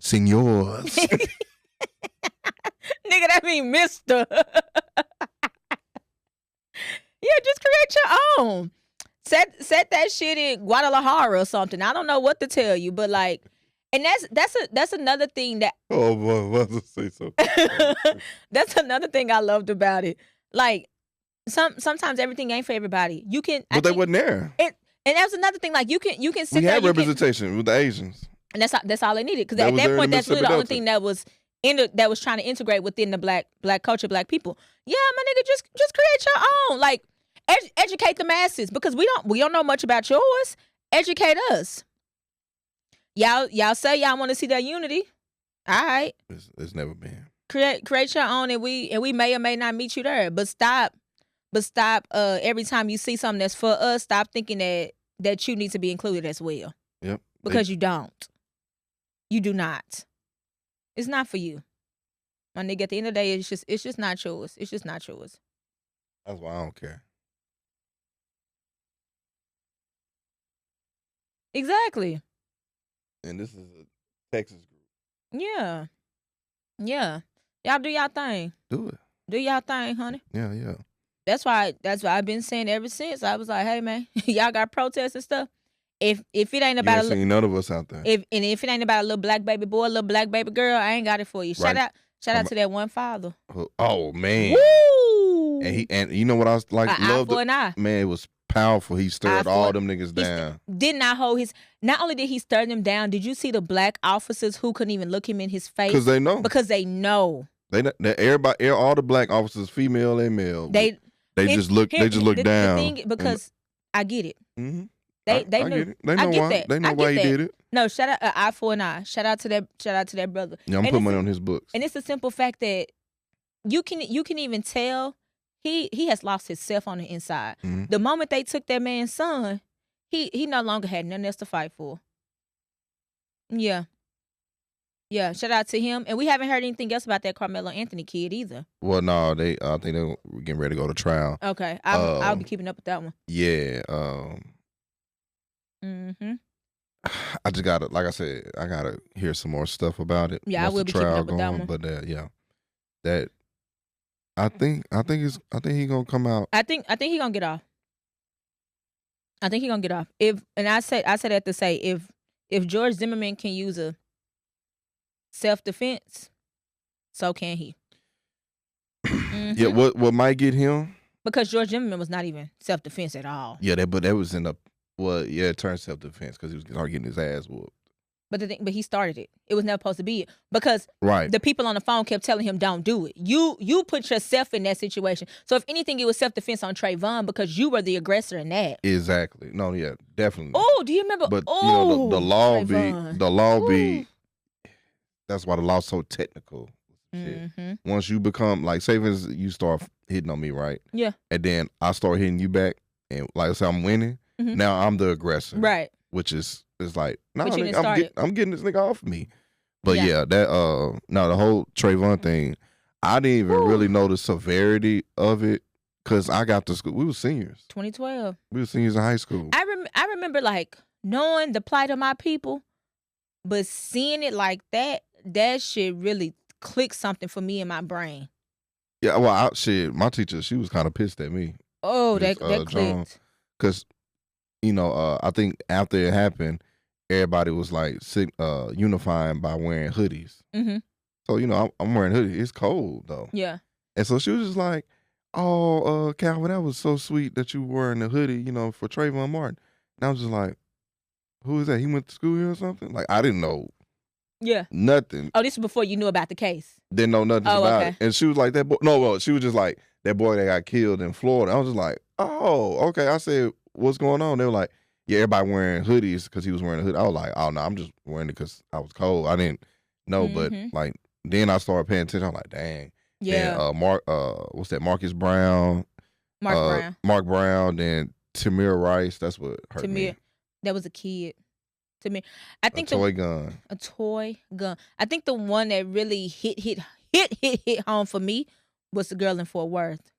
Senors. Nigga, that mean mister. Yeah, just create your own. Set that shit in Guadalajara or something. I don't know what to tell you, but like, and that's another thing that Oh boy, what to say something? that's another thing I loved about it. Like sometimes everything ain't for everybody. You can, But they wasn't there. and that's another thing. Like you can sit We there. had You can, representation with the Asians. and that's all they needed, because That at was that there in point the that's really the Mississippi only Delta. thing that was trying to integrate within the black culture, black people. Yeah, my nigga, just create your own. Like educate the masses, because we don't know much about yours. Educate us. Y'all say y'all want to see that unity. All right, It's never been. create your own, and we may or may not meet you there. But stop. Every time you see something that's for us, stop thinking that you need to be included as well, Yep. because you don't. You do not. It's not for you, my nigga. At the end of the day, it's just not yours. It's just not yours. That's why I don't care. Exactly. And this is a Texas group. Yeah. Y'all do y'all thing. Do it. Do y'all thing, honey. Yeah. That's why I've been saying ever since. I was like, hey man, y'all got protests and stuff. If it ain't You about ain't seen none of us out there. if it ain't about a little black baby boy, a little black baby girl, I ain't got it for you. Shout Right. out to that one father. Oh man. Woo! And you know what I was like? An eye Loved for it? an eye. Man, it was powerful. He Eye stirred for all an- them niggas He down. did not hold his. Not only did he stir them down, did you see the black officers who couldn't even look him in his face Because they know. because they know Everybody, all the black officers, female and male, they just look down. Because I get it. Mm-hmm. They I knew. get it. They know I get why. that. They know I why get he that. did it. No, shout out eye for an eye. Shout out to that brother. Yeah, I'm And putting it's money a- on his books. And it's a simple fact that you can even tell he has lost himself on the inside. Mhm. The moment they took that man's son, he no longer had nothing else to fight for. Yeah. Yeah, shout out to him. And we haven't heard anything else about that Carmelo Anthony kid either. Well, no, I think they're getting ready to go to trial. Okay. I'll be keeping up with that one. Yeah. Mm-hmm. I just gotta, like I said, I gotta hear some more stuff about it. Yeah, I once will the be keeping trial up with that going, one. But yeah, that I think he gonna come out. I think he gonna get off. I think he gonna get off. I said that to say if George Zimmerman can use a self-defense, so can he. Mhm. Yeah, what might get him? Because George Zimmerman was not even self-defense at all. Yeah, but that was in the it turned self defense because he was getting his ass whooped. But he started it. It was never supposed to be it, because Right. the people on the phone kept telling him, "Don't do it. You put yourself in that situation." So if anything, it was self-defense on Trayvon, because you were the aggressor in that. Exactly. No, yeah, definitely. Oh, do you remember? But oh, you know the law Trayvon. be that's why the law's so technical. Shit. Mm-hmm. Once you become like, say for instance, you start hitting on me, right? Yeah. And then I start hitting you back, and like I said, I'm winning. Mhm. Now I'm the aggressor, Right. Which is like, no, But you nigga, didn't start it. I'm getting this nigga off me. But Yeah. yeah, that no, the whole Trayvon thing, I didn't even really know the severity of it because I got to school. We were seniors. 2012. We were seniors in high school. I remember like knowing the plight of my people, but seeing it like that shit really clicked something for me in my brain. Yeah, well, shit, my teacher, she was kind of pissed at me Oh, Miss, that John. clicked. because, I think after it happened, everybody was like unifying by wearing hoodies. Mm-hmm. So, I'm wearing hoodie. It's cold though. Yeah. And so she was just like, oh, Calvin, that was so sweet that you were wearing the hoodie, for Trayvon Martin. And I was just like, who is that? He went to school here or something? Like, I didn't know Yeah. nothing. Oh, this was before you knew about the case. Didn't know nothing Oh, about okay. it. And she was like, she was just like, that boy that got killed in Florida. I was just like, oh, okay. I said, what's going on? They were like, yeah, everybody wearing hoodies because he was wearing a hoodie. I was like, oh, no, I'm just wearing it because I was cold. I didn't know. Mhm. But, like, then I started paying attention. I'm like, dang. Yeah. Then what's that? Marcus Brown. Mark Brown. Mark Brown. Then Tamir Rice. That's what hurt me. Tamir. That was a kid. Tamir. I think A toy gun. A toy gun. I think the one that really hit home for me was the girl in Fort Worth.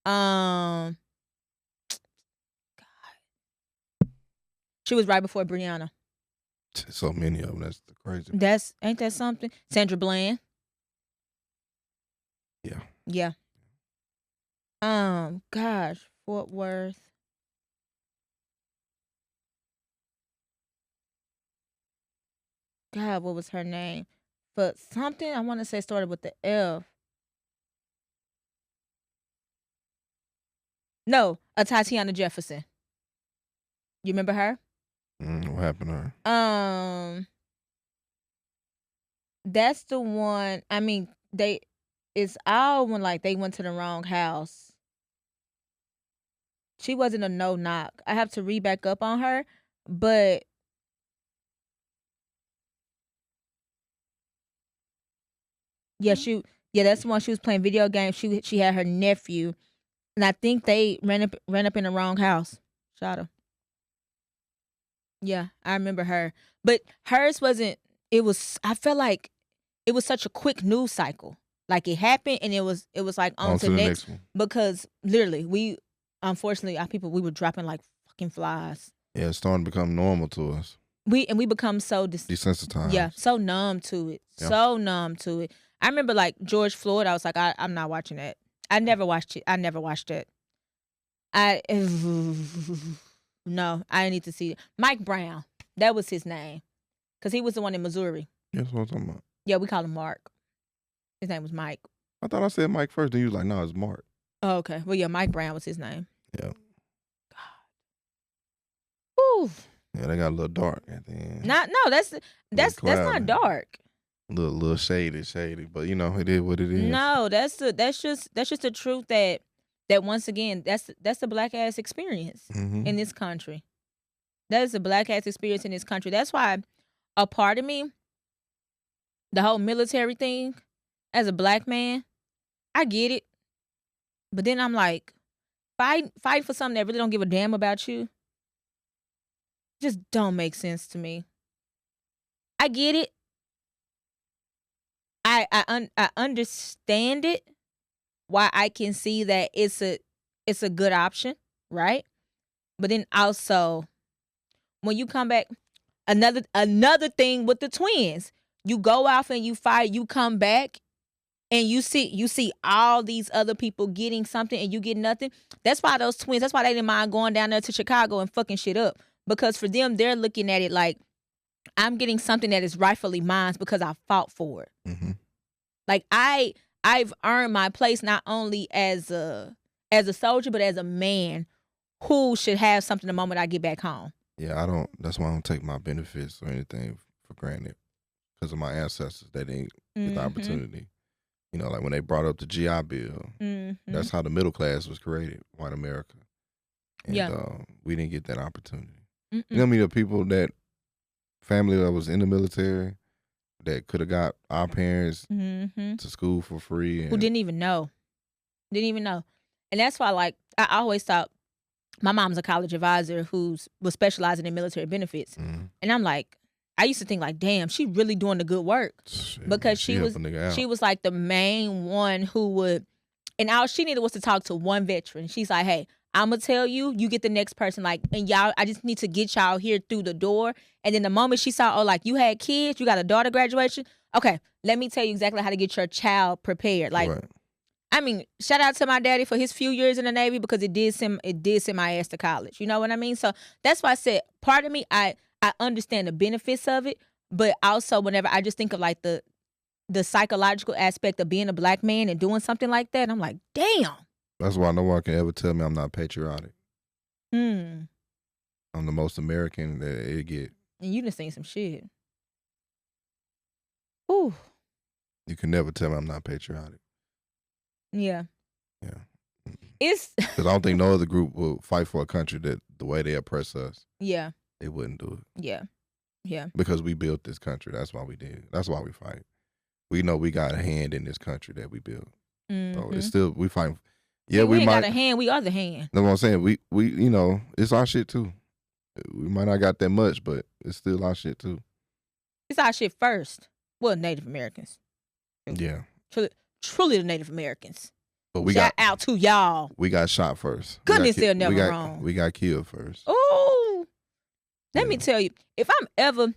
God. She was right before Brianna. So many of them. That's the crazy. Ain't that something? Sandra Bland. Yeah. Yeah. Gosh, Fort Worth. God, what was her name? But something I want to say started with the F. No, a Tatiana Jefferson. You remember her? What happened to her? That's the one. I mean, it's all when like they went to the wrong house. She wasn't a no knock. I have to read back up on her, but yeah, that's the one. She was playing video games. She had her nephew, and I think they ran up in the wrong house. Shot her. Yeah, I remember her. But hers wasn't. I felt like it was such a quick news cycle. Like it happened, and it was like on to the next one. Because literally, unfortunately, our people, we were dropping like fucking flies. Yeah, it's starting to become normal to us. We become so desensitized. Yeah, so numb to it. Yeah. So numb to it. I remember like George Floyd. I was like, I'm not watching that. I never watched it. No, I need to see it. Mike Brown. That was his name. Because he was the one in Missouri. That's what I'm talking about. Yeah, we call him Mark. His name was Mike. I thought I said Mike first. Then you was like, no, it's Mark. Oh, okay. Well, yeah, Mike Brown was his name. Yeah. God. Woo. Yeah, they got a little dark at the end. That's not dark. Little shady, but you know it is what it is. No, that's just the truth that once again that's the black ass experience in this country. That is a black ass experience in this country. That's why a part of me, the whole military thing, as a black man, I get it, but then I'm like, fight for something that really don't give a damn about you. Just don't make sense to me. I get it. I understand it. Why I can see that it's a good option, right? But then also, when you come back, another thing with the twins, you go off and you fight, you come back, and you see all these other people getting something and you get nothing. That's why those twins. That's why they didn't mind going down there to Chicago and fucking shit up. Because for them, they're looking at it like, I'm getting something that is rightfully mine because I fought for it. Mm-hmm. Like I've earned my place not only as a soldier, but as a man who should have something the moment I get back home. Yeah, that's why I don't take my benefits or anything for granted because of my ancestors. They didn't get the opportunity. You know, like when they brought up the GI Bill, that's how the middle class was created, white America. And we didn't get that opportunity. You know, the people family that was in the military that could have got our parents to school for free. Who didn't even know. And that's why, like, I always thought, my mom's a college advisor was specializing in military benefits. And I'm like, I used to think like, damn, she really doing the good work. Shit, because she was like the main one who would, and all she needed was to talk to one veteran. She's like, hey, I'm going to tell you, you get the next person. Like, and y'all, I just need to get y'all here through the door. And then the moment she saw, oh, like, you had kids, you got a daughter graduation. Okay, let me tell you exactly how to get your child prepared. Like, right. I mean, shout out to my daddy for his few years in the Navy because it did send my ass to college. You know what I mean? So that's why I said, part of me, I understand the benefits of it. But also, whenever I just think of like the psychological aspect of being a black man and doing something like that, I'm like, damn. That's why no one can ever tell me I'm not patriotic. I'm the most American that it get. And you done seen some shit. Ooh. You can never tell me I'm not patriotic. Yeah. Yeah. It's because I don't think no other group will fight for a country that the way they oppress us. Yeah. They wouldn't do it. Yeah. Yeah. Because we built this country. That's why we did. That's why we fight. we know we got a hand in this country that we built. So Mhm. it's still we fight. Yeah, we we ain't might. got a hand. We are the hand. That's what I'm saying. We you know it's our shit too. We might not got that much, but it's still our shit too. It's our shit first. Well, Native Americans. Yeah, Truly the Native Americans. but we Shout got out to y'all. we got shot first. Goodness, they're never we got, wrong. We got killed first. Oh, let me Yeah. tell you, if I'm ever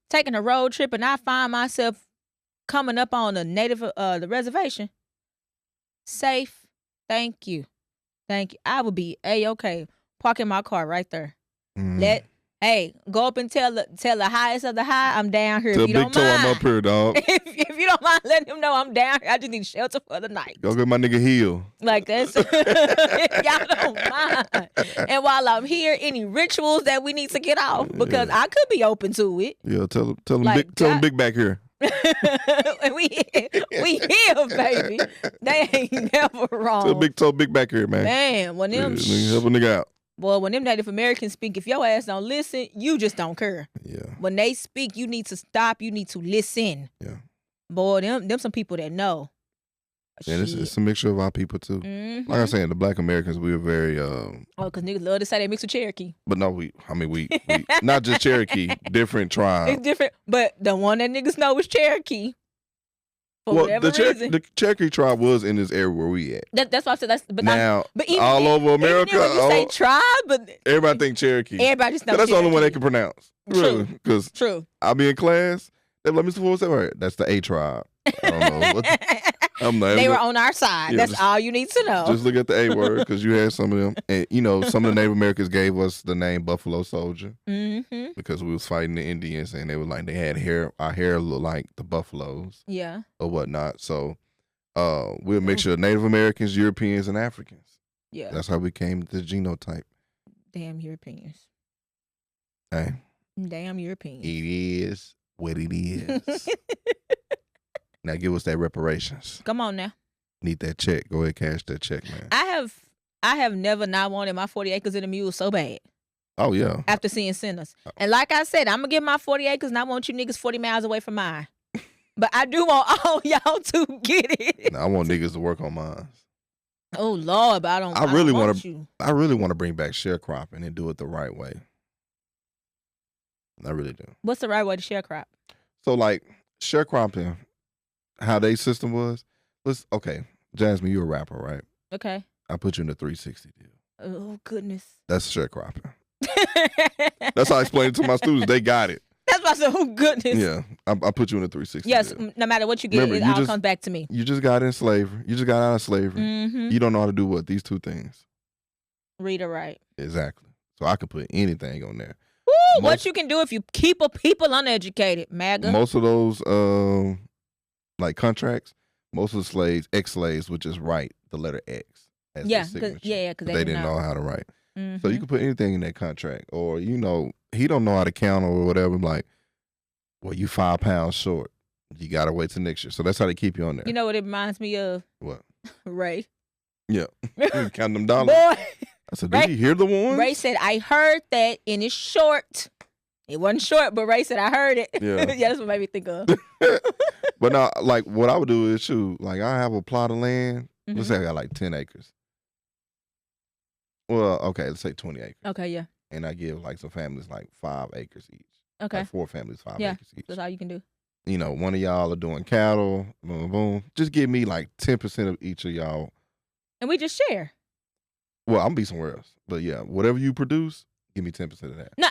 taking a road trip and I find myself coming up on a native the reservation, safe, thank you. I would be A-okay. Parking my car right there. Mm. Go up and tell the highest of the high, I'm down here. Tell if you Big don't Toe mind. I'm up here, dog. if you don't mind letting him know I'm down here, I just need shelter for the night. Go get my nigga Heel. Like that's if y'all don't mind. And while I'm here, any rituals that we need to get off because I could be open to it. Yeah, tell him Like, tell him God- Big back here. And we here, baby. They ain't never wrong. Tell Big Toe Big back here, man. Man, when Yeah, them nigga, help a nigga out. when them Native Americans speak, if your ass don't listen, you just don't care. Yeah, When they speak, you need to stop. You need to listen. yeah. Boy, them some people that know. And it's a mixture of our people too. Mhm. Like I said, the Black Americans, we were very Oh, because niggas love to say they mix with Cherokee. but no, we not just Cherokee, different It's tribes. different, but the one that niggas know is Cherokee. For Well, whatever reason. the Cherokee tribe was in this area where we at. That's why I said that's. But Now, but even all then- over even then America, when you say tribe, but everybody think Cherokee. everybody just knows That's the only one they Cherokee. can pronounce. True. Really, because True. I'll be in class. They let me suppose that right. That's the A tribe. I don't know. I'm not. They were on our side. Yeah, That's just- all you need to know. Just look at the A word because you had some of them, and you know some of the Native Americans gave us the name Buffalo Soldier Mm-hmm. because we was fighting the Indians, and they were like they had hair. Our hair looked like the buffaloes Yeah. or whatnot. So, we're a mixture of Native Americans, Europeans, and Africans. Yeah. That's how we came to the genotype. Damn Europeans. Hey, Damn Europeans. it is what it is. Now give us that reparations. Come on now. Need that check. Go ahead, cash that check, man. I have never not wanted my 40 acres and a mule so bad Oh yeah. after seeing Sinners. And like I said, I'm gonna get my 40 acres and I want you niggas 40 miles away from mine. But I do want all y'all to get it. Now, I want niggas to work on mine. Oh Lord, but I don't. I really want wanna- you. I really want to bring back sharecropping and do it the right way. I really do. What's the right way to sharecrop? So like sharecropping, how they system was. Okay, Jasmine, you're a rapper, right? Okay. I put you in the 360 deal. Oh goodness. That's sharecropping. That's how I explain it to my students. They got it. That's why I said, oh goodness. Yeah, I put you in the 360. Yes. deal. No matter what you get, Remember, it you all just- comes back to me. You just got in slavery. You just got out of slavery. Mm-hmm. You don't know how to do what? These two things. Read or write. Exactly. So I could put anything on there. Woo, what Most- you can do if you keep a people uneducated, MAGA. Most of those like contracts, most of the slaves, ex-slaves would just write the letter X as yeah, their cause, signature. yeah, because But they didn't know how to write. Mhm. So you could put anything in that contract. Or, you know, he don't know how to count or whatever. Like, well, you 5 pounds short. You gotta wait till next year. So that's how they keep you on there. You know what it reminds me of? What? Ray. Yeah. You count them dollars. Boy, I said, Ray- did you hear the ones? Ray said, I heard that and it's short. It wasn't short, but Ray said, I heard it. Yeah. Yeah, that's what made me think of. But now, like, what I would do is, shoot, like, I have a plot of land. Let's Mhm. say I got like 10 acres. Well, okay, let's say 20 acres. Okay, yeah. And I give like some families like 5 acres each. Okay. Like 4 families, 5 Yeah. acres each. That's all you can do. You know, one of y'all are doing cattle, boom, boom. Just give me like 10% of each of y'all. And we just share. Well, I'm gonna be somewhere else. But yeah, whatever you produce, give me 10% of that. No,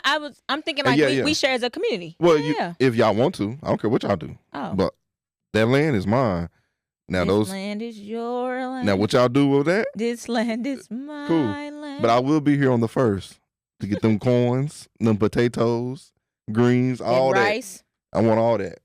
I'm thinking Yeah, like yeah. we share as a community. Well, yeah. if y'all want to, I don't care what y'all do. Oh. But that land is mine. Now This land is your land. now what y'all do with that? This land is my Cool. land. But I will be here on the 1st to get them corns, them potatoes, greens, And all that. rice. I want all that.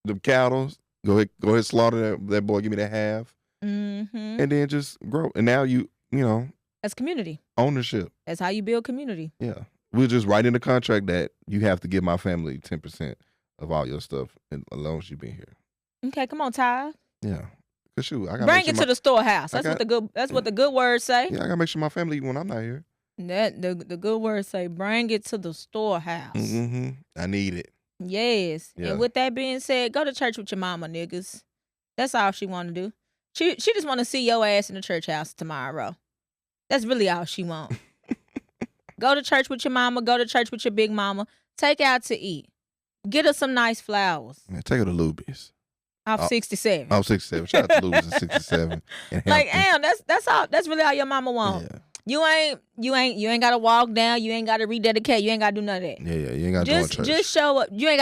The cattle, go ahead, slaughter that boy. Give me that half, Mm-hmm. and then just grow. And now you know, That's community. ownership. That's how you build community. Yeah, we'll just write in the contract that you have to give my family 10% of all your stuff, as long as you been here. Okay, come on, Ty. Yeah, cause shoot, I gotta Bring make it sure to the storehouse. I That's what got- the good. That's what the good words say. yeah, I gotta make sure my family eat when I'm not here. That the good words say. Bring it to the storehouse. Mm-hmm. I need it. Yes. Yeah. And with that being said, go to church with your mama, niggas. That's all she want to do. She just want to see your ass in the church house tomorrow. That's really all she want. Go to church with your mama. Go to church with your big mama. Take her out to eat. Get her some nice flowers. Man, take her to Luby's. Off 67. I'm 67. Shout out to Luby's in 67. Like, damn, that's all. That's really all your mama want. Yeah. You ain't gotta walk down. You ain't gotta rededicate. You ain't gotta do none of that. Yeah, you ain't got to join church. Just show up. You ain't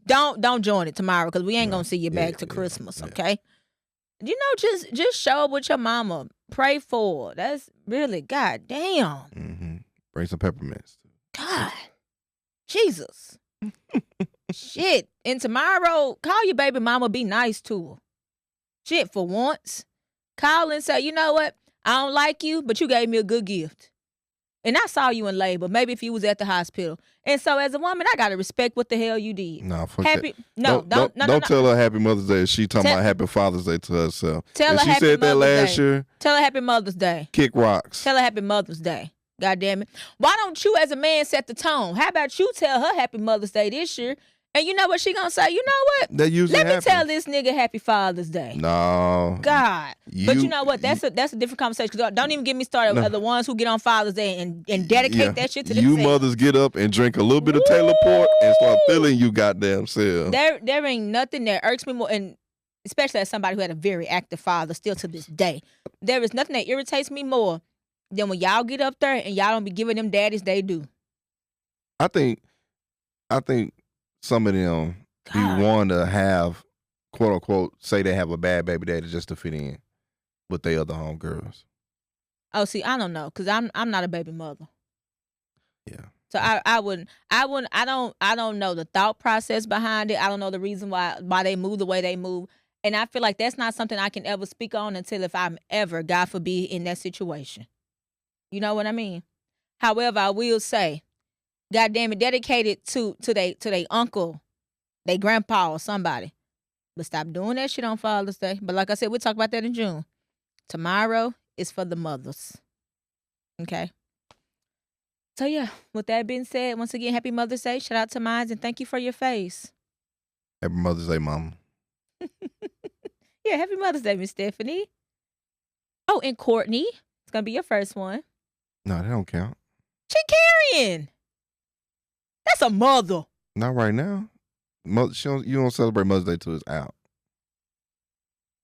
got. Don't join it tomorrow because we ain't gonna see you back to Christmas. Okay. You know, just show up with your mama. Pray for her. That's really goddamn. Mm-hmm. Bring some peppermints. God, Jesus. Shit. And tomorrow, call your baby mama. Be nice to her. Shit, for once, call and say, you know what? I don't like you, but you gave me a good gift. And I saw you in labor. Maybe if you was at the hospital. And so as a woman, I gotta respect what the hell you did. Nah, fuck Happy that. No, Don't tell her Happy Mother's Day. She talking about Happy Father's Day to herself. Tell and her she Happy said that Mother's last Day. year. Tell her Happy Mother's Day. Kick rocks. Tell her Happy Mother's Day. God damn it. Why don't you as a man set the tone? How about you tell her Happy Mother's Day this year? And you know what she gonna say? You know what? That usually Let me happens. tell this nigga Happy Father's Day. No. God. But you know what? That's a different conversation. 'Cause don't even get me started with the ones who get on Father's Day and dedicate that shit to you themselves. mothers get up and drink a little bit of Taylor Port and start feeling you goddamn self. There ain't nothing that irks me more, and especially as somebody who had a very active father still to this day. There is nothing that irritates me more than when y'all get up there and y'all don't be giving them daddies they do. I think some of them God. be wanting to have, quote unquote, say they have a bad baby daddy just to fit in with their other homegirls. Oh, see, I don't know, because I'm not a baby mother. Yeah. So I don't know the thought process behind it. I don't know the reason why they move the way they move. And I feel like that's not something I can ever speak on until if I'm ever, God forbid, in that situation. You know what I mean? However, I will say, God damn it, dedicated to they uncle, they grandpa or somebody. But stop doing that shit on Father's Day. But like I said, we'll talk about that in June. Tomorrow is for the mothers. Okay? So yeah, with that being said, once again, happy Mother's Day. Shout out to Mines and thank you for your face. Happy Mother's Day, Mama. Yeah, happy Mother's Day, Miss Stephanie. Oh, and Courtney. It's going to be your first one. No, that don't count. She carrying. That's a mother. Not right now. You don't celebrate Mother's Day till it's out.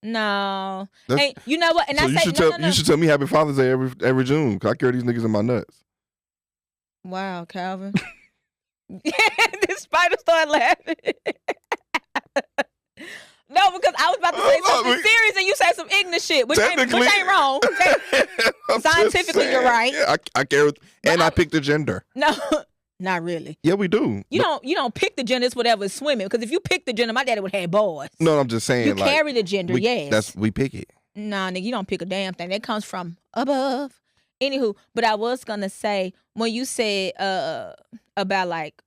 No. Hey, you know what? And so I say, you should tell me Happy Father's Day every June, because I carry these niggas in my nuts. Wow, Calvin. This spider started laughing. No, because I was about to say something serious and you said some ignorant shit, which ain't wrong. Scientifically, you're right. Yeah, I carry, and I pick the gender. No, not really. Yeah, we do. You don't pick the gender. It's whatever is swimming. Because if you pick the gender, my daddy would have boys. No, I'm just saying. You carry the gender, yes. We pick it. Nah, nigga, you don't pick a damn thing. That comes from above. Anywho, but I was gonna say when you said about like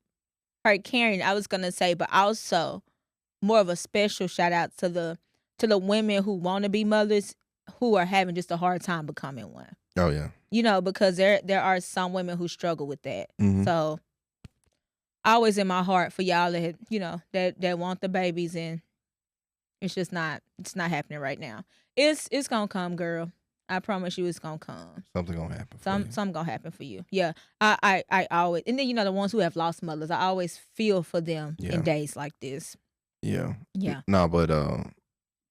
her carrying, I was gonna say, but also more of a special shout out to the women who want to be mothers who are having just a hard time becoming one. Oh yeah. You know, because there are some women who struggle with that. Mm-hmm. So always in my heart for y'all that that want the babies, and it's not happening right now. It's gonna come, girl. I promise you, it's gonna come. Something gonna happen. Something gonna happen for you. Yeah, I always, and then the ones who have lost mothers, I always feel for them in days like this. Yeah. Yeah. No, but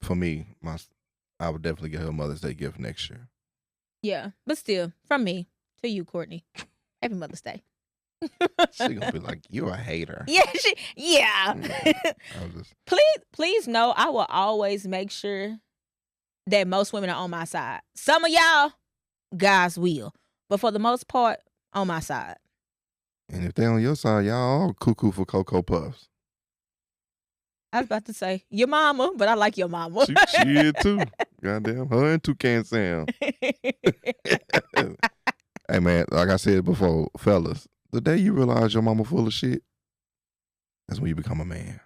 for me, I would definitely get her a Mother's Day gift next year. Yeah, but still, from me to you, Courtney, happy Mother's Day. She gonna be like, "You're a hater." Yeah. Please know I will always make sure that most women are on my side. Some of y'all, guys will, but for the most part, on my side. And if they on your side, y'all all cuckoo for Cocoa Puffs. I was about to say your mama, but I like your mama. She is too. Goddamn, her and Toucan Sam. Hey man, like I said before, fellas, the day you realize your mama full of shit, that's when you become a man.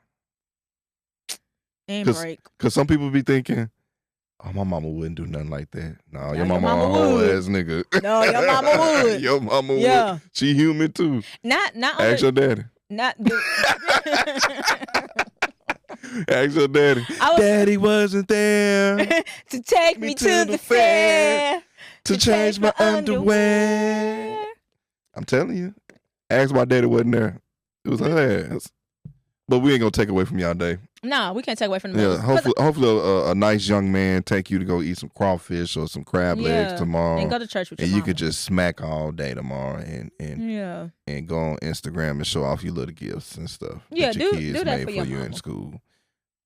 And break. Because some people be thinking, oh, my mama wouldn't do nothing like that. No, your mama a would. whole ass nigga. No, your mama would. Your mama Yeah. would. She human too. Not Ask your daddy. Not Ask your daddy. Daddy wasn't there to take me to the fair to change my underwear. I'm telling you. Ask my daddy wasn't there. It was her ass. But we ain't gonna take away from y'all day. No, we can't take away from the Yeah, hopefully a nice young man take you to go eat some crawfish or some crab legs tomorrow. And go to church with your And mama. you could just smack all day tomorrow and go on Instagram and show off your little gifts and stuff. Yeah, that your do kids that made for your you mama. in school.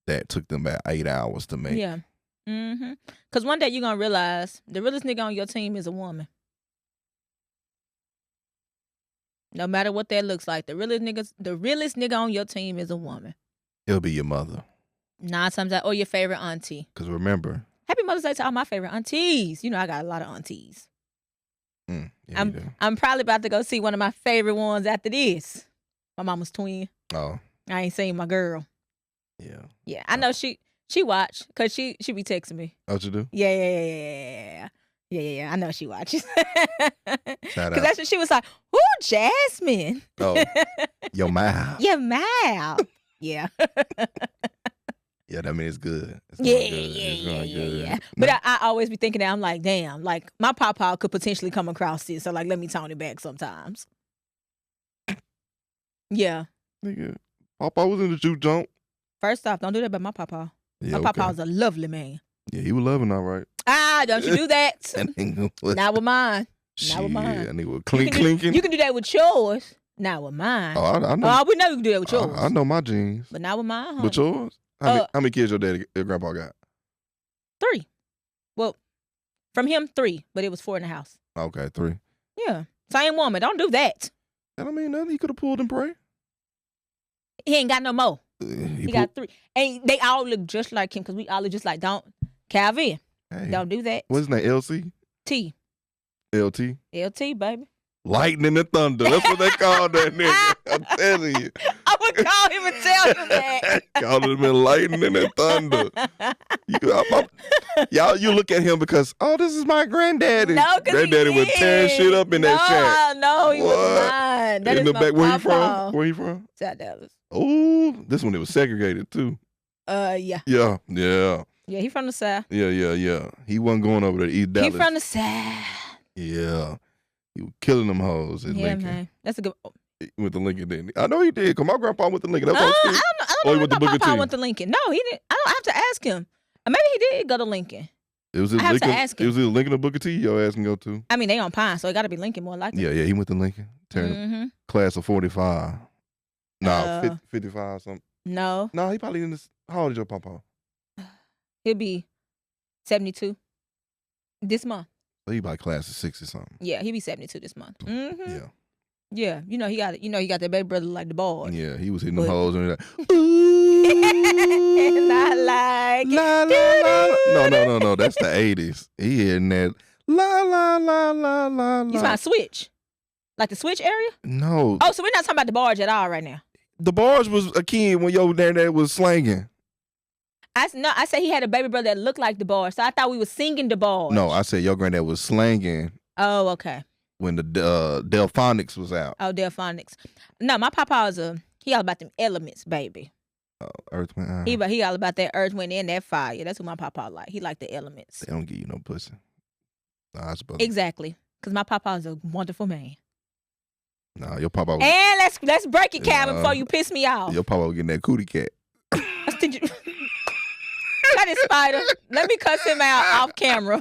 That took them about 8 hours to make. Yeah. Mm-hmm. Because one day you're going to realize the realest nigga on your team is a woman. No matter what that looks like, the realest nigga on your team is a woman. It'll be your mother. 9 times out, or your favorite auntie. Because remember. Happy Mother's Day to all my favorite aunties. You know I got a lot of aunties. Yeah, I'm probably about to go see one of my favorite ones after this. My mama's twin. Oh. I ain't seen my girl. Yeah. Yeah, I know she watch because she be texting me. Oh, what you do? Yeah. I know she watches. Shout out. Because that's what she was like, ooh, Jasmine. Oh, your mouth. Your mouth. Yeah. Yeah, that means it's good. It's Yeah. But I always be thinking that I'm like, damn, like my papa could potentially come across this. So like, let me tone it back sometimes. Yeah. Nigga, Papa was in the juke jump. First off, don't do that about my papa. Yeah, my papa was a lovely man. Yeah, he was loving all right. Don't you do that. That nigga was... Not with mine. Not with mine. That nigga was clinking. You can do that with yours. Not with mine. Oh, I know. Oh, we know you can do that with yours. I know my genes. But not with mine, honey. But yours? How many kids your grandpa got? 3. Well, from him, 3. But it was 4 in the house. Okay, 3. Yeah. Same woman. Don't do that. That don't mean nothing. He could have pulled and prayed. He ain't got no more. He got 3. And they all look just like him because we all look just like, Calvin, don't do that. What's his name? LC? T. LT? LT, baby. Lightning and thunder. That's what they call that nigga. I'm telling you. I would call him and tell him that. Call him lightning and thunder. You look at him because, this is my granddaddy. No, granddaddy was tearing shit up in that shack. No, he was not. That in is the back. Where you from? papa. Where you from? South Dallas. Oh, this one it was segregated too. Yeah. Yeah. Yeah, he from the South. Yeah. He wasn't going over there to eat Dallas. He from the South. Yeah. He was killing them hoes in Lincoln. Man. That's a good. He went to Lincoln, didn't he? I know he did, because my grandpa went to Lincoln. That's I don't know with the if my Booker papa T. went to Lincoln. No, he didn't. I have to ask him. Maybe he did go to Lincoln. It was either I have Lincoln, to ask him. It was either Lincoln or Booker T. Your ass can go to. I mean, they on Pine, so it got to be Lincoln more likely. Yeah, he went to Lincoln. Class of 45. Nah, 55 something. No, he probably in this. How old is your papa? he'll be 72 this month. So he about class of 60 something. Yeah, he'll be 72 this month. Yeah. You know he got that baby brother like the boy. Yeah, he was hitting them hoes and like, and I like la, la, la. No. That's the 80s. He hitting that la la la la la. You trying to switch, like the switch area? No. Oh, so we're not talking about the barge at all right now. The barge was a kid when your dad was slanging. I said he had a baby brother that looked like the barge, so I thought we were singing the barge. No, I said your granddad was slanging. Oh, okay. When the Delphonics was out. Oh, Delphonics. No, my papa he all about them elements, baby. Earth, Wind. He all about that earth, wind, and that fire. That's what my papa like. He like the elements. They don't give you no pussy. Nah, exactly, because my papa is a wonderful man. Nah, your papa was... And let's break it, Calvin, before you piss me off. Your papa was getting that cootie cat. Cut it, Spider. Let me cuss him out off camera.